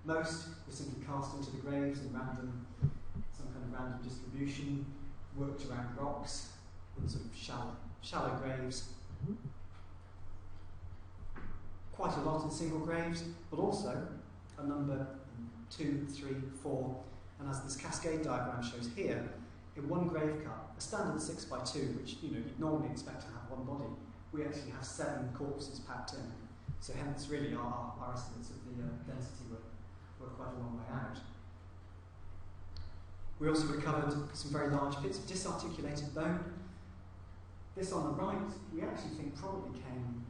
Most were simply cast into the graves in some kind of random distribution, worked around rocks, in sort of shallow graves. Quite a lot in single graves, but also a number 2, 3, 4, and as this cascade diagram shows here, in one grave cut, a standard 6x2, which you'd normally expect to have one body, we actually have 7 corpses packed in. So hence, really, our estimates of the density were quite a long way out. We also recovered some very large bits of disarticulated bone. This on the right, we actually think probably came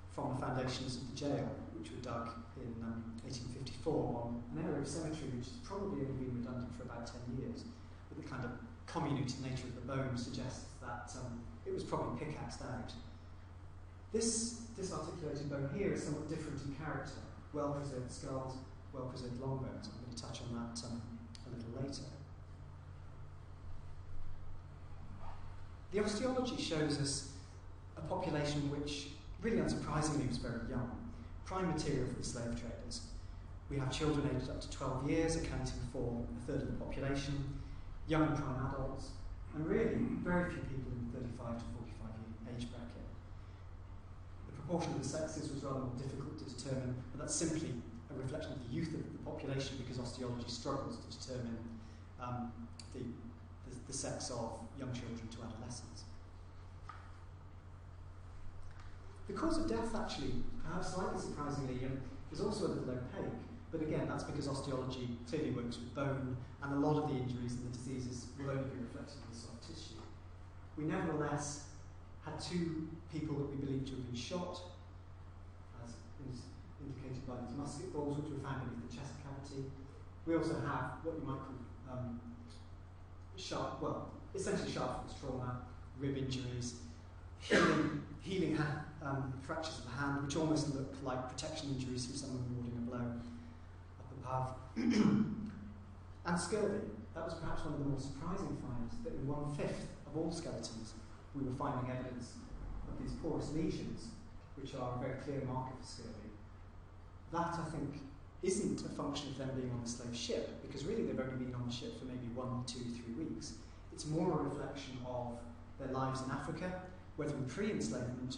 from the foundations of the jail, which were dug in 1854 on an area of cemetery which has probably only been redundant for about 10 years. But the kind of comminuted nature of the bone suggests that it was probably pickaxed out. This disarticulated bone here is somewhat different in character. Well-preserved skulls, well-preserved long bones. I'm going to touch on that a little later. The osteology shows us a population which, really unsurprisingly, was very young. Prime material for the slave traders. We have children aged up to 12 years, accounting for a third of the population, young and prime adults, and really very few people in the 35 to 45 year age bracket. The proportion of the sexes was rather more difficult to determine, but that's simply a reflection of the youth of the population, because osteology struggles to determine the sex of young children to adolescents. The cause of death, actually, perhaps slightly surprisingly, is also a little opaque. But again, that's because osteology clearly works with bone, and a lot of the injuries and the diseases will only be reflected in the soft tissue. We nevertheless had 2 people that we believe to have been shot, as indicated by these musket balls, which were found beneath the chest cavity. We also have what you might call essentially sharp force trauma, rib injuries, healing fractures of the hand, which almost look like protection injuries from someone warding a blow up have and scurvy. That was perhaps one of the more surprising finds, that in 1/5 of all skeletons we were finding evidence of these porous lesions, which are a very clear marker for scurvy. That, I think, isn't a function of them being on the slave ship, because really they've only been on the ship for maybe 1, 2, 3 weeks. It's more a reflection of their lives in Africa, whether in pre-enslavement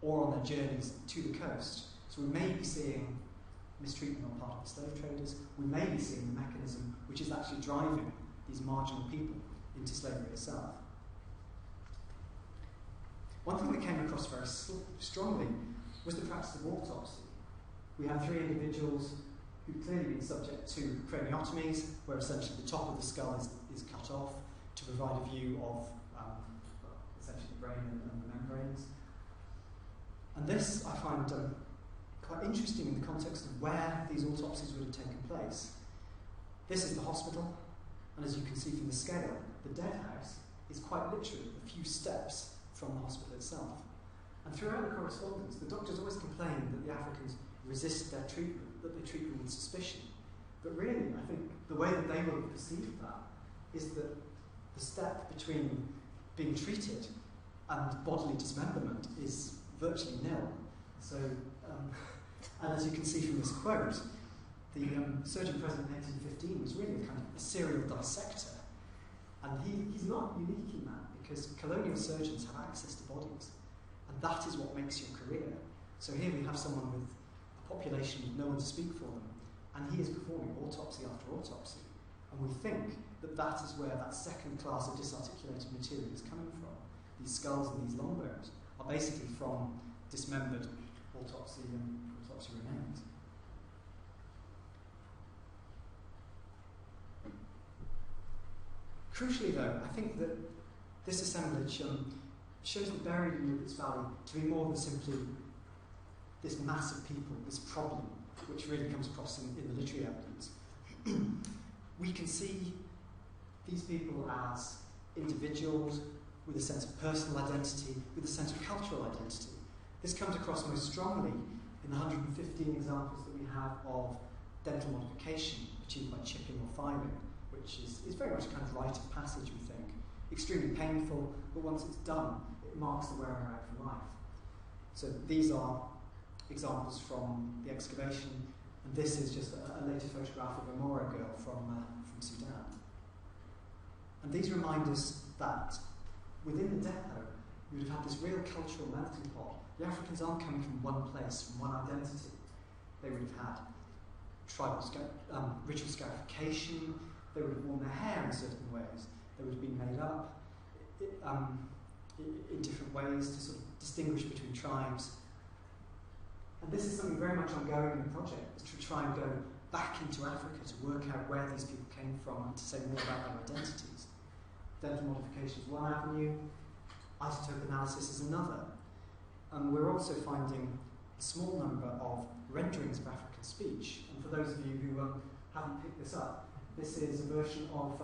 or on their journeys to the coast. So we may be seeing mistreatment on part of the slave traders. We may be seeing the mechanism which is actually driving these marginal people into slavery itself. One thing that came across very strongly was the practice of autopsy. We had 3 individuals who'd clearly been subject to craniotomies, where essentially the top of the skull is cut off to provide a view of essentially the brain and the membranes. And this I find quite interesting in the context of where these autopsies would have taken place. This is the hospital, and as you can see from the scale, the dead house is quite literally a few steps from the hospital itself. And throughout the correspondence, the doctors always complain that the Africans resist their treatment, that they treat them with suspicion. But really, I think the way that they will have perceived that is that the step between being treated and bodily dismemberment is virtually nil. So, and as you can see from this quote, the surgeon present in 1815 was really a kind of a serial dissector. And he's not unique in that, because colonial surgeons have access to bodies. And that is what makes your career. So here we have someone with a population with no one to speak for them, and he is performing autopsy after autopsy. And we think that that is where that second class of disarticulated material is coming from. These skulls and these long bones are basically from dismembered autopsy remains. Crucially though, I think that this assemblage shows the buried in Rupert's Valley to be more than simply this mass of people, this problem, which really comes across in the literary evidence. We can see these people as individuals with a sense of personal identity, with a sense of cultural identity. This comes across most strongly in the 115 examples that we have of dental modification achieved by chipping or filing, which is very much a kind of rite of passage, we think. Extremely painful, but once it's done, it marks the wearer out for life. So these are examples from the excavation, and this is just a later photograph of a Moro girl from Sudan. And these remind us that within the depot, you would have had this real cultural melting pot. The Africans aren't coming from one place, from one identity. They would have had tribal ritual scarification, they would have worn their hair in certain ways, they would have been made up in different ways to sort of distinguish between tribes. And this is something very much ongoing in the project, is to try and go back into Africa to work out where these people came from and to say more about their identities. Dental modification is one avenue, isotope analysis is another. And we're also finding a small number of renderings of African speech. And for those of you who haven't picked this up, this is a version of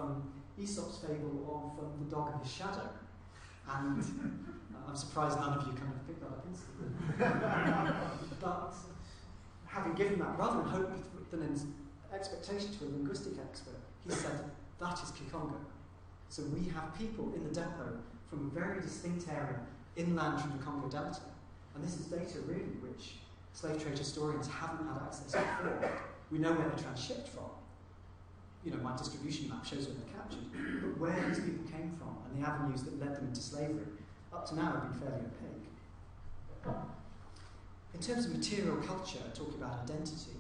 Aesop's fable of the dog and his shadow. And I'm surprised none of you kind of picked that up instantly. But having given that rather than hope than an expectation to a linguistic expert, he said, that is Kikongo. So we have people in the depot from a very distinct area inland from the Congo Delta. And this is data really which slave trade historians haven't had access to before. We know where they're transshipped from. You know, my distribution map shows where they're captured. But where these people came from and the avenues that led them into slavery, up to now have been fairly opaque. In terms of material culture, talking about identity,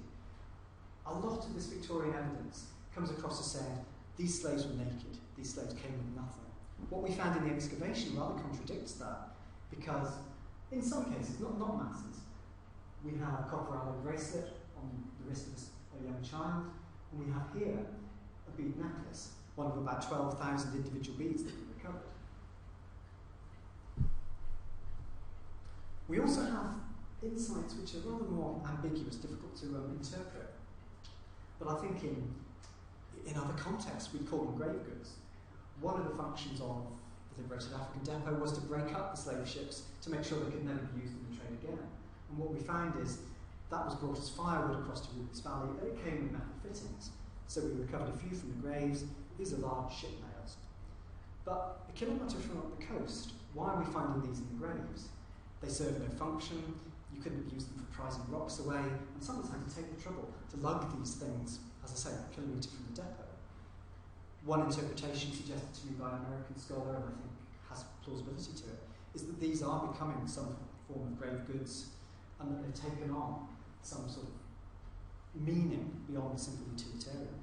a lot of this Victorian evidence comes across as saying these slaves were naked, these slaves came with nothing. What we found in the excavation rather contradicts that, because in some cases, not masses, we have a copper alloy bracelet on the wrist of a young child, and we have here a bead necklace, one of about 12,000 individual beads that we recovered. We also have insights which are rather more ambiguous, difficult to interpret. But I think in other contexts we'd call them grave goods. One of the functions of the liberated African depot was to break up the slave ships to make sure they could never be used in the trade again. And what we found is That was brought as firewood across to Rupert Valley, and it came with metal fittings. So we recovered a few from the graves. These are large ship nails. But a kilometre from up the coast, why are we finding these in the graves? They serve no function. You couldn't use them for prizing rocks away, and someone's had to take the trouble to lug these things, as I say, a kilometre from the depot. One interpretation suggested to me by an American scholar, and I think has plausibility to it, is that these are becoming some form of grave goods, and that they've taken on some sort of meaning beyond the simple utilitarian.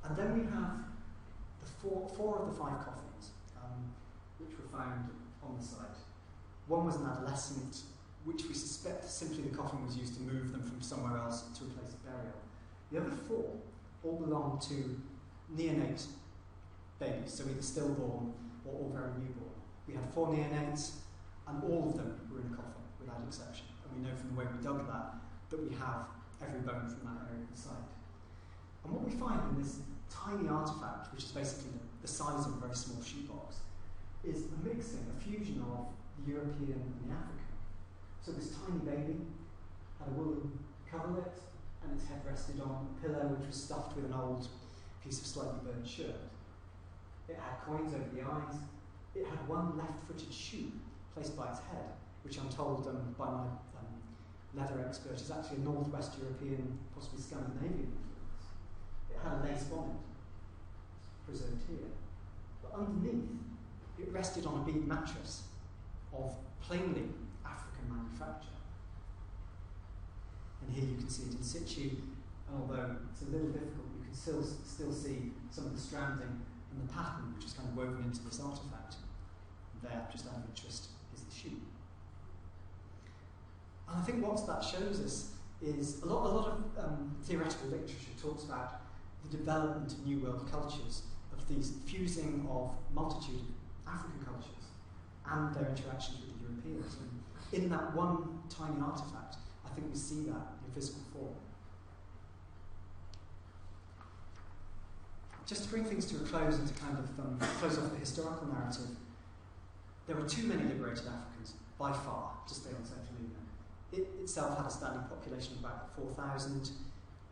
And then we have the four of the 5 coffins, which were found on the site. One was an adolescent, which we suspect simply the coffin was used to move them from somewhere else to a place of burial. The other 4 all belong to neonate babies, so either stillborn or all very newborn. We had 4 neonates, and all of them were in a coffin, without exception. And we know from the way we dug that we have every bone from that area of the site. And what we find in this tiny artefact, which is basically the size of a very small shoebox, is a mixing, a fusion of the European and the African. So this tiny baby had a woolen coverlet, and its head rested on a pillow which was stuffed with an old piece of slightly burnt shirt. It had coins over the eyes. It had one left-footed shoe placed by its head, which I'm told by my leather expert is actually a northwest European, possibly Scandinavian influence. It had a lace bonnet, preserved here. But underneath, it rested on a bead mattress of plainly African manufacture. And here you can see it in situ, and although it's a little difficult, you can still see some of the stranding and the pattern which is kind of woven into this artefact. And there, just out of interest, is the shoe. And I think what that shows us is a lot of theoretical literature talks about the development of New World cultures, of these fusing of multitude of African cultures and their interactions with the Europeans. And in that one tiny artefact, I think we see that in physical form. Just to bring things to a close and to kind of close off the historical narrative, there were too many liberated Africans, by far, to stay on Central Lima. It itself had a standing population of about 4,000,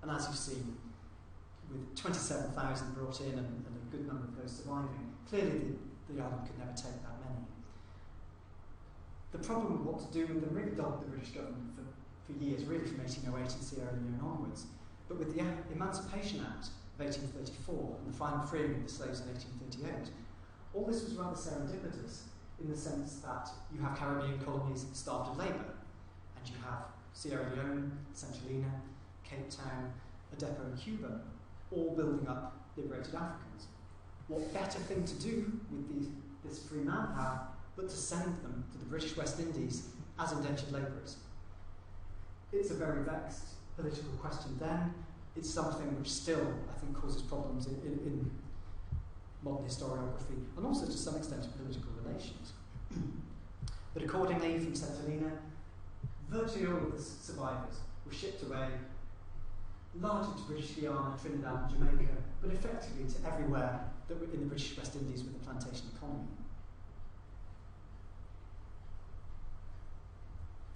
and as you've seen, with 27,000 brought in and a good number of those surviving, clearly the island could never take that many. The problem with what to do with them really dogged the British government for years, really from 1808 and Sierra Leone onwards. But with the Emancipation Act of 1834 and the final freeing of the slaves in 1838, all this was rather serendipitous in the sense that you have Caribbean colonies starved of labour, and you have Sierra Leone, St. Helena, Cape Town, a depot in Cuba, all building up liberated Africans. What better thing to do with this free manpower but to send them to the British West Indies as indentured labourers? It's a very vexed political question then. It's something which still, I think, causes problems in modern historiography, and also to some extent in political relations. But accordingly, from St. Helena, virtually all of the survivors were shipped away, largely to British Guiana, Trinidad and Jamaica, but effectively to everywhere that were in the British West Indies with the plantation economy.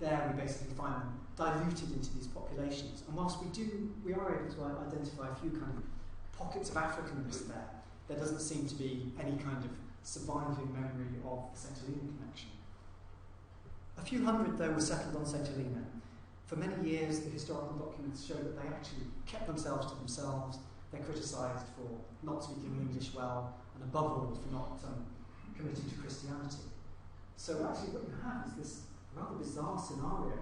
There we basically find them diluted into these populations, and whilst we are able to identify a few kind of pockets of Africanness there, there doesn't seem to be any kind of surviving memory of the St. Helena connection. A few hundred, though, were settled on St. Helena. For many years, the historical documents show that they actually kept themselves to themselves. They're criticised for not speaking English well, and above all, for not committing to Christianity. So actually what you have is this rather bizarre scenario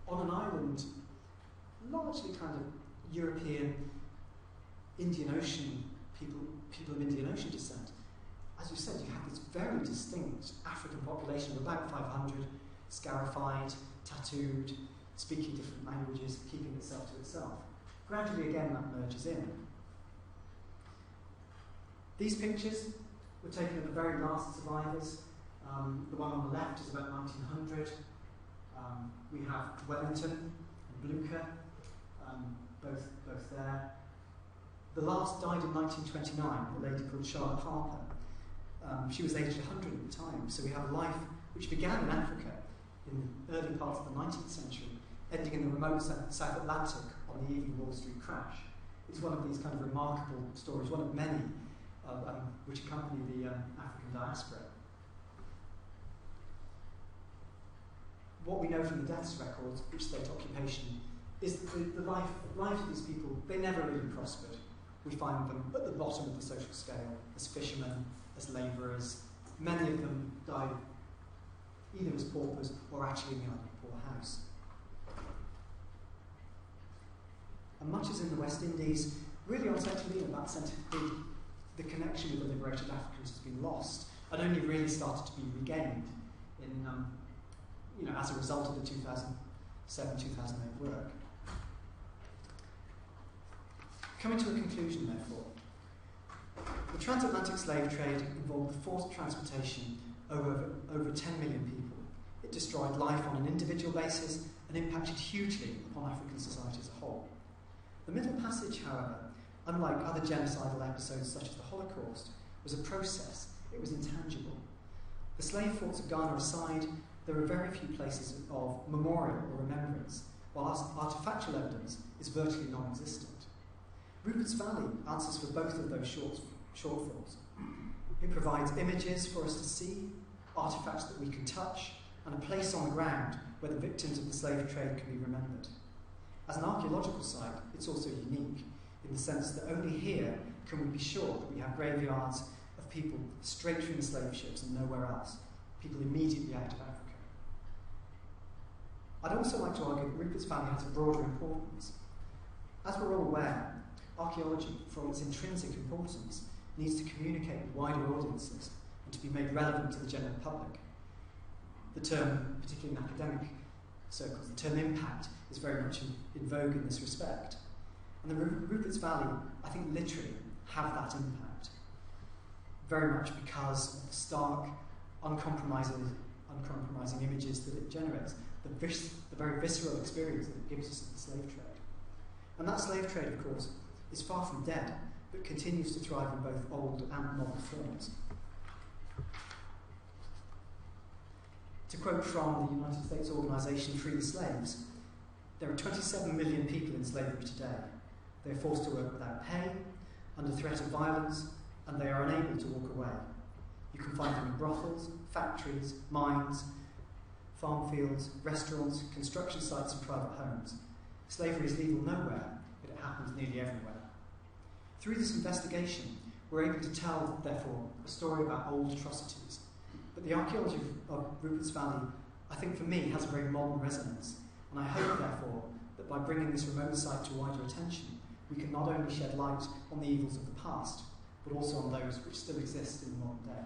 on an island, largely kind of European, Indian Ocean, people of Indian Ocean descent. As you said, you have this very distinct African population of about 500, scarified, tattooed, speaking different languages, keeping itself to itself. Gradually, again, that merges in. These pictures were taken of the very last survivors. The one on the left is about 1900. We have Wellington and Blucher, both there. The last died in 1929, a lady called Charlotte Harper. She was aged 100 at the time, so we have a life which began in Africa in the early parts of the 19th century, ending in the remote South Atlantic on the eve of the Wall Street crash. It's one of these kind of remarkable stories, one of many which accompany the African diaspora. What we know from the deaths records, which state occupation, is that the life of these people, they never really prospered. We find them at the bottom of the social scale, as fishermen, as labourers. Many of them died either as paupers or actually in the idle poorhouse. And much as in the West Indies, really unsettlingly in that sense, the connection with the liberated Africans has been lost and only really started to be regained in, as a result of the 2007-2008 work. Coming to a conclusion, therefore, the transatlantic slave trade involved the forced transportation of over 10 million people. It destroyed life on an individual basis and impacted hugely upon African society as a whole. The Middle Passage, however, unlike other genocidal episodes such as the Holocaust, was a process. It was intangible. The slave forts of Ghana aside, there are very few places of memorial or remembrance, while artefactual evidence is virtually non-existent. Rupert's Valley answers for both of those shortfalls. It provides images for us to see, artefacts that we can touch, and a place on the ground where the victims of the slave trade can be remembered. As an archaeological site, it's also unique, in the sense that only here can we be sure that we have graveyards of people straight from the slave ships and nowhere else, people immediately out of Africa. I'd also like to argue that Rupert's Valley has a broader importance. As we're all aware, archaeology, for its intrinsic importance, needs to communicate with wider audiences and to be made relevant to the general public. The term, particularly in academic circles, the term impact is very much in vogue in this respect. And the Rupert's Valley, I think, literally have that impact. Very much because of the stark, uncompromising images that it generates, the very visceral experience that it gives us of the slave trade. And that slave trade, of course, is far from dead, but continues to thrive in both old and modern forms. To quote from the United States organisation Free the Slaves, there are 27 million people in slavery today. They are forced to work without pay, under threat of violence, and they are unable to walk away. You can find them in brothels, factories, mines, farm fields, restaurants, construction sites and private homes. Slavery is legal nowhere, but it happens nearly everywhere. Through this investigation, we're able to tell, therefore, a story about old atrocities. But the archaeology of Rupert's Valley, I think for me, has a very modern resonance. And I hope, therefore, that by bringing this remote site to wider attention, we can not only shed light on the evils of the past, but also on those which still exist in the modern day.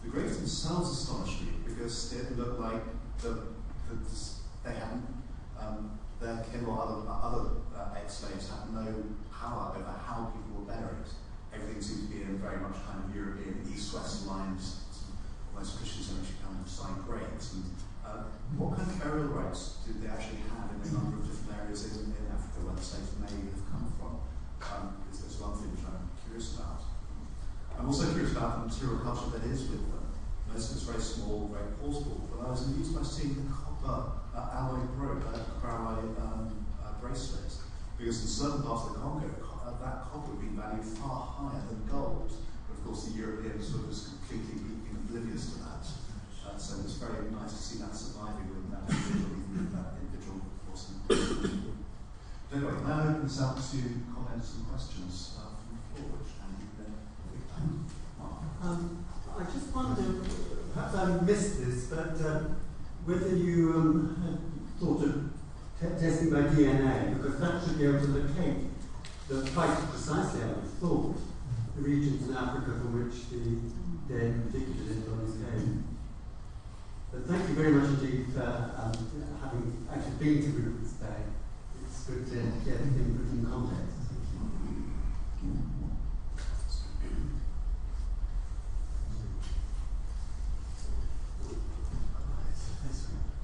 The graves themselves astonished me because it looked like they hadn't, their kin or other ex-slaves had no power over how people were buried. Everything seemed to be in very much kind of European east-west lines, almost Christian cemetery kind of side graves. And what kind of burial rites did they actually have in a number of different areas in Africa where the slaves may have come from? Is one thing which I'm curious about. I'm also curious about the material culture that is with them. Most of it's very small, very portable, but I was amused by seeing the copper alloy bracelets, because in certain parts of the Congo, that copper would be valued far higher than gold. But of course, the Europeans were just completely being oblivious to that. So it's very nice to see that surviving with that individual person. Anyway, now open this up to comments and questions from the floor, which Andy then I just wonder, perhaps I missed this, but whether you thought of testing by DNA, because that should be able to locate quite precisely, I would have thought, the regions in Africa from which the dead particularly bodies came. But thank you very much indeed for having actually been to Rupert's Bay. It's good to get things put in context. Thank you.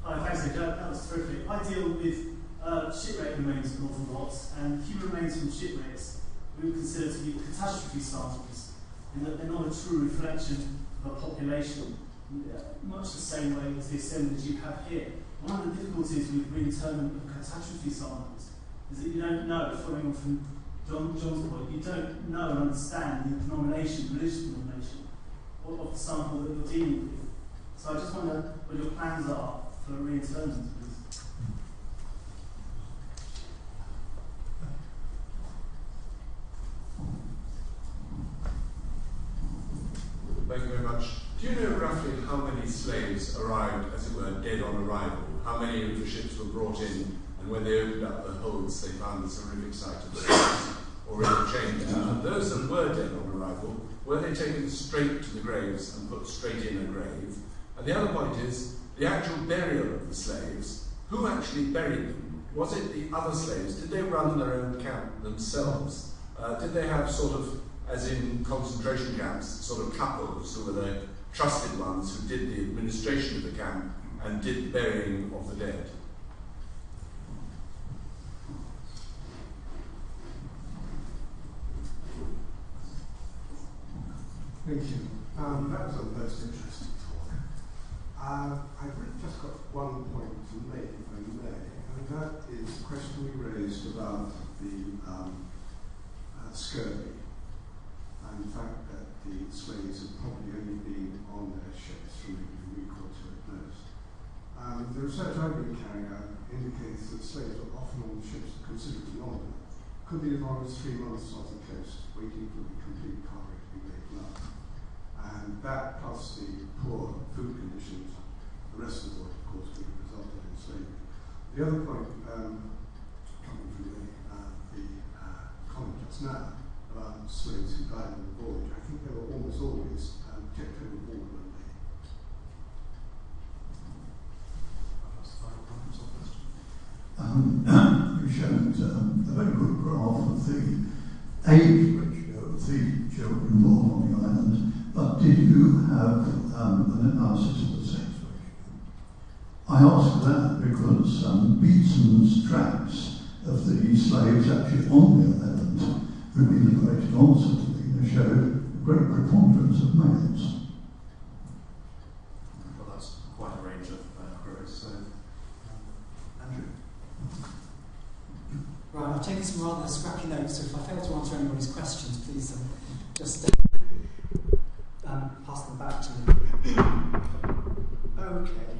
Hi, thanks, Nick. That was terrific. I I deal with shipwreck remains an awful lot, and human remains from shipwrecks we would consider to be catastrophe samples, in that they're not a true reflection of a population, much the same way as the assemblage you have here. One of the difficulties with reinternment of catastrophe samples is that you don't know, following on from John's point, you don't know and understand the denomination, religious denomination of the sample that you're dealing with. So I just wonder what your plans are for reinternment. Thank you very much. Do you know roughly how many slaves arrived, as it were, dead on arrival? How many of the ships were brought in, and when they opened up the holds, they found this horrific sight of slaves already chained? And those that were dead on arrival, were they taken straight to the graves and put straight in a grave? And the other point is, the actual burial of the slaves, who actually buried them? Was it the other slaves? Did they run their own camp themselves? Did they have sort of, as in concentration camps, sort of couples who were the trusted ones who did the administration of the camp and did the burying of the dead? Thank you. That was a most interesting talk. I've really just got one point to make, if I may, and that is the question we raised about the scurvy, and the fact that the slaves had probably only been on their ships for maybe a week or two at most. The research I've been carrying out indicates that slaves are often on the ships considerably longer. Could be as long as 3 months off the coast, waiting for the complete cargo to be laden up. And that, plus the poor food conditions, the rest of the world, of course, would have resulted in slavery. The other point, coming from the comment just now, about slaves who died on the voyage, I think they were almost always kept overboard, weren't they? That's the final comments on this. You showed a very good graph of the age ratio of the children born on the island, but did you have an analysis of the sex ratio? I ask that because Beatson's tracks of the slaves actually on the island who'd been liberated on Sicily showed a great preponderance of males. Well, that's quite a range of queries. So, Andrew. Right, I've taken some rather scrappy notes, so if I fail to answer anybody's questions, please just pass them back to me. Okay.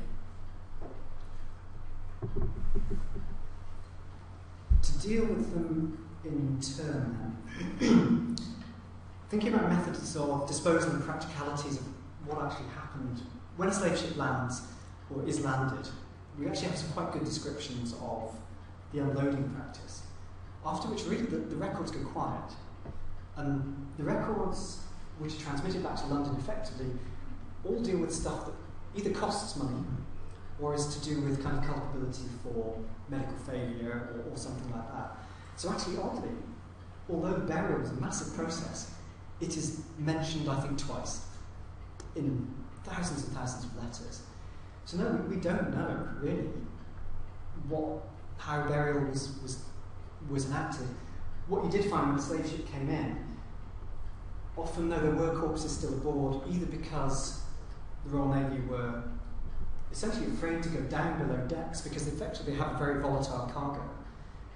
To deal with them in turn, thinking about methods of disposal and practicalities of what actually happened when a slave ship lands or is landed, we actually have some quite good descriptions of the unloading practice. After which, really, the records go quiet, and the records which are transmitted back to London effectively all deal with stuff that either costs money or is to do with kind of culpability for medical failure or something like that. So actually, oddly, although burial is a massive process, it is mentioned, I think, twice in thousands and thousands of letters. So no, we don't know really how burial was enacted. What you did find when the slave ship came in, often though there were corpses still aboard, either because the Royal Navy were essentially afraid to go down below decks because effectively they have a very volatile cargo.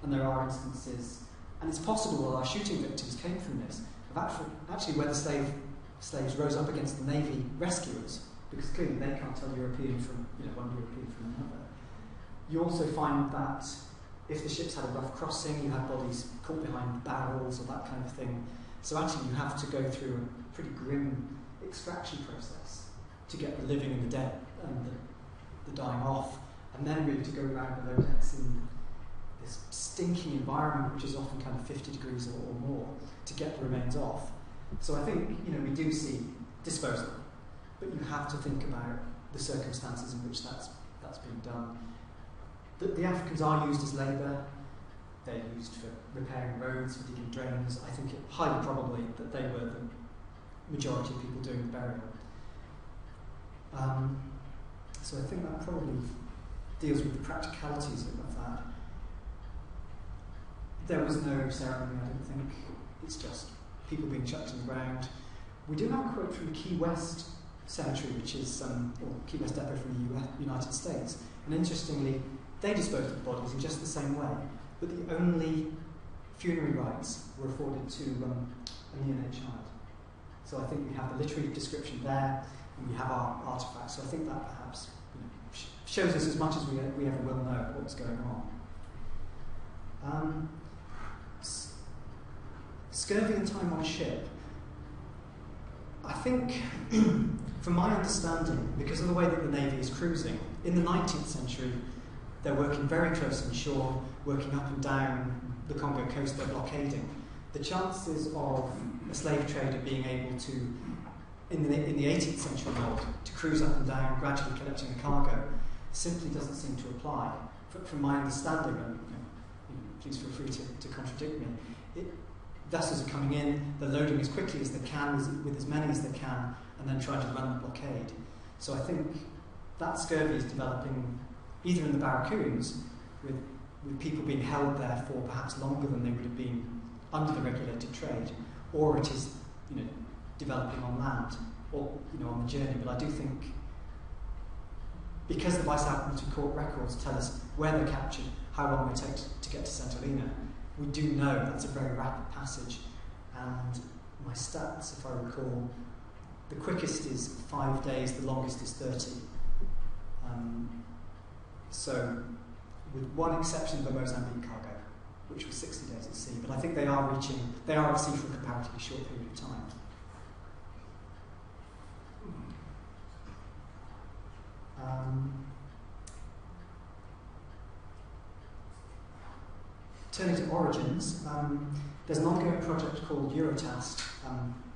And there are instances, and it's possible that our shooting victims came from this, of actually where the slaves rose up against the Navy rescuers, because clearly they can't tell European from one European from another. You also find that if the ships had a rough crossing, you had bodies caught behind barrels or that kind of thing. So actually you have to go through a pretty grim extraction process to get the living and the dead and the dying off, and then really to go around below decks in this stinking environment, which is often kind of 50 degrees or more, to get the remains off. So I think we do see disposal, but you have to think about the circumstances in which that's being done. The Africans are used as labour. They're used for repairing roads, for digging drains. I think it highly probably that they were the majority of people doing the burial. So I think that probably deals with the practicalities of that. There was no ceremony, I don't think. It's just people being chucked in the ground. We do have a quote from Key West Cemetery, which is, or Key West Depot from the United States. And interestingly, they disposed of the bodies in just the same way, but the only funerary rites were afforded to a neonate child. So I think we have the literary description there, and we have our artefacts. So I think that perhaps shows us as much as we ever will know what's going on. Scurvy and time on ship. I think, from my understanding, because of the way that the Navy is cruising, in the 19th century, they're working very close inshore, working up and down the Congo coast, they're blockading. The chances of a slave trader being able to, in the 18th century mold, to cruise up and down, gradually collecting a cargo, simply doesn't seem to apply. From my understanding, and please feel free to contradict me, vessels are coming in, they're loading as quickly as they can, with as many as they can, and then trying to run the blockade. So I think that scurvy is developing either in the barracoons, with people being held there for perhaps longer than they would have been under the regulated trade, or it is developing on land, or on the journey. But I do think, because the Vice Admiralty Court records tell us where they're captured, how long they take to get to St Helena, we do know that's a very rapid passage. And my stats, if I recall, the quickest is 5 days, the longest is 30. So, with one exception, the Mozambique cargo, which was 60 days at sea. But I think they are at sea for a comparatively short period of time. Turning to origins, there's an ongoing project called Eurotast,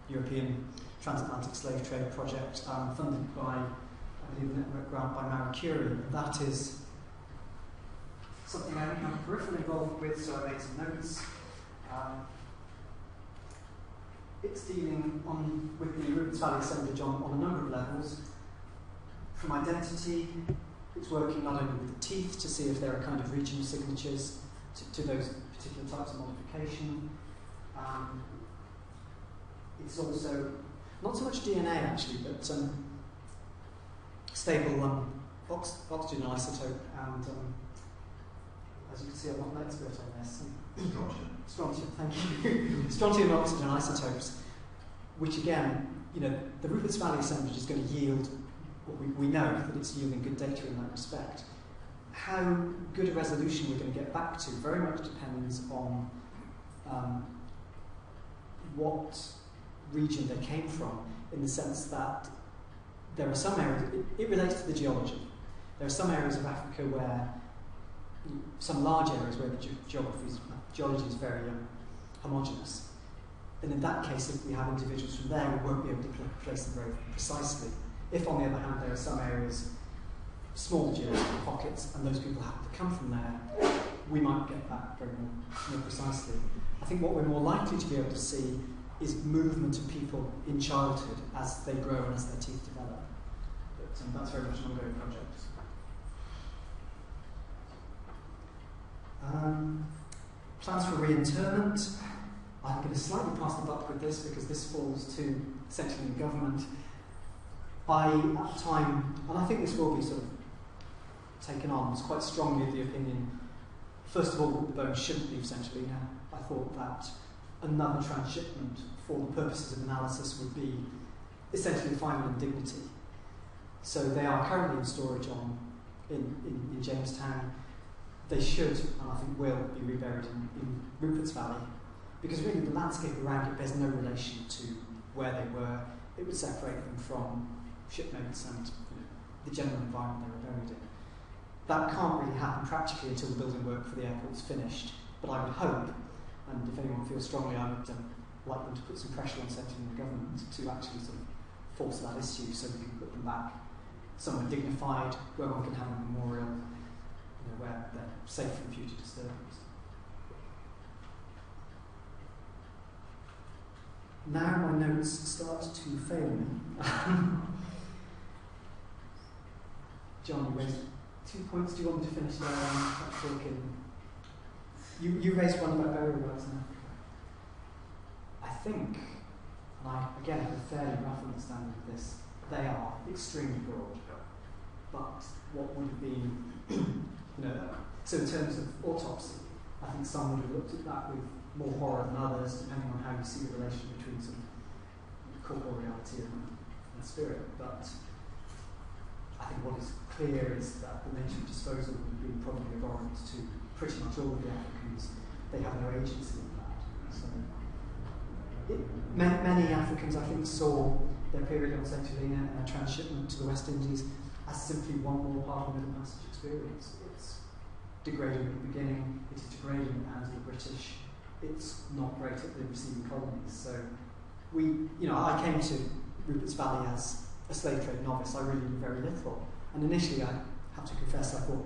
European Transatlantic Slave Trade Project, funded by, I believe, a network grant by Marie Curie. And that is something I'm peripherally involved with, so I made some notes. It's dealing with the Rupert Valley assemblage on a number of levels. From identity, it's working not only with the teeth to see if there are kind of regional signatures to those particular types of modification. It's also not so much DNA actually, but stable oxygen isotope, and as you can see, I'm not an expert on this. Strontium, thank you. Strontium and oxygen isotopes, which again, the Rupert's Valley assemblage is going to yield. We know that it's yielding good data in that respect. How good a resolution we're going to get back to very much depends on what region they came from, in the sense that there are some areas, it relates to the geology. There are some areas of Africa where, some large areas where the geology is very homogeneous. And in that case, if we have individuals from there, we won't be able to place them very precisely. If, on the other hand, there are some areas, smaller geological pockets, and those people happen to come from there, we might get that very more precisely. I think what we're more likely to be able to see is movement of people in childhood as they grow and as their teeth develop. But that's very much an ongoing project. Plans for reinterment. I'm going to slightly pass the buck with this because this falls to essentially the government. At the time, and I think this will be sort of taken on, was quite strongly of the opinion, first of all, that the bones shouldn't leave St Helena. I thought that another transshipment for the purposes of analysis would be essentially final indignity. So they are currently in storage in Jamestown. They should, and I think will, be reburied in Rupert's Valley, because really the landscape around it bears no relation to where they were. It would separate them from shipmates and the general environment they were buried in. That can't really happen practically until the building work for the airport's finished, but I would hope, and if anyone feels strongly, I would like them to put some pressure on central government to actually sort of force that issue so we can put them back somewhere dignified, where one can have a memorial, where they're safe from future disturbance. Now my notes start to fail me. John, you raised 2 points. Do you want me to finish there and perhaps talk in? You raised one about burial works in Africa. I think, and I again have a fairly rough understanding of this, they are extremely broad. But what would have been, so in terms of autopsy, I think some would have looked at that with more horror than others, depending on how you see the relation between sort of corporeality and spirit. But I think what is clear is that the nature of disposal would have been probably abhorrent to pretty much all of the Africans. They have no agency in that. So many Africans, I think, saw their period on St. Helena and a transshipment to the West Indies as simply one more part of the Middle Passage experience. It's degrading at the beginning, it is degrading at the hands of the British, it's not great at the receiving colonies. So I came to Rupert's Valley as a slave trade novice. I really knew very little. And initially I have to confess I thought,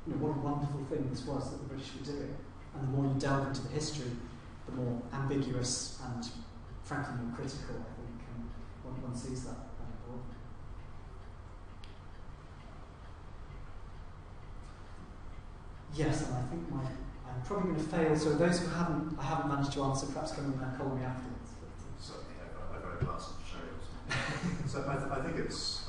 what a wonderful thing this was that the British were doing. And the more you delve into the history, the more ambiguous and frankly more critical, I think, one sees that abroad. Yes, and I think I'm probably going to fail. So those who I haven't managed to answer, perhaps come in and call me afterwards. Certainly, I've got a glass of sherry. So I think it's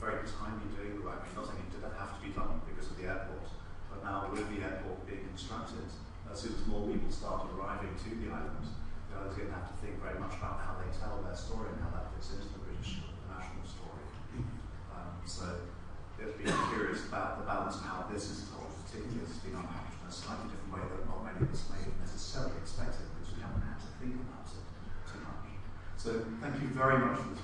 very timely doing the work. Not saying it didn't have to be done because of the airport, but now with the airport being constructed, as soon as more people start arriving to the island, they're going to have to think very much about how they tell their story and how that fits into the British national story. So it's been curious about the balance of how this is told, particularly as it's been unpackaged in a slightly different way that not many of us may have necessarily expected because we haven't had to think about it too much. So thank you very much for this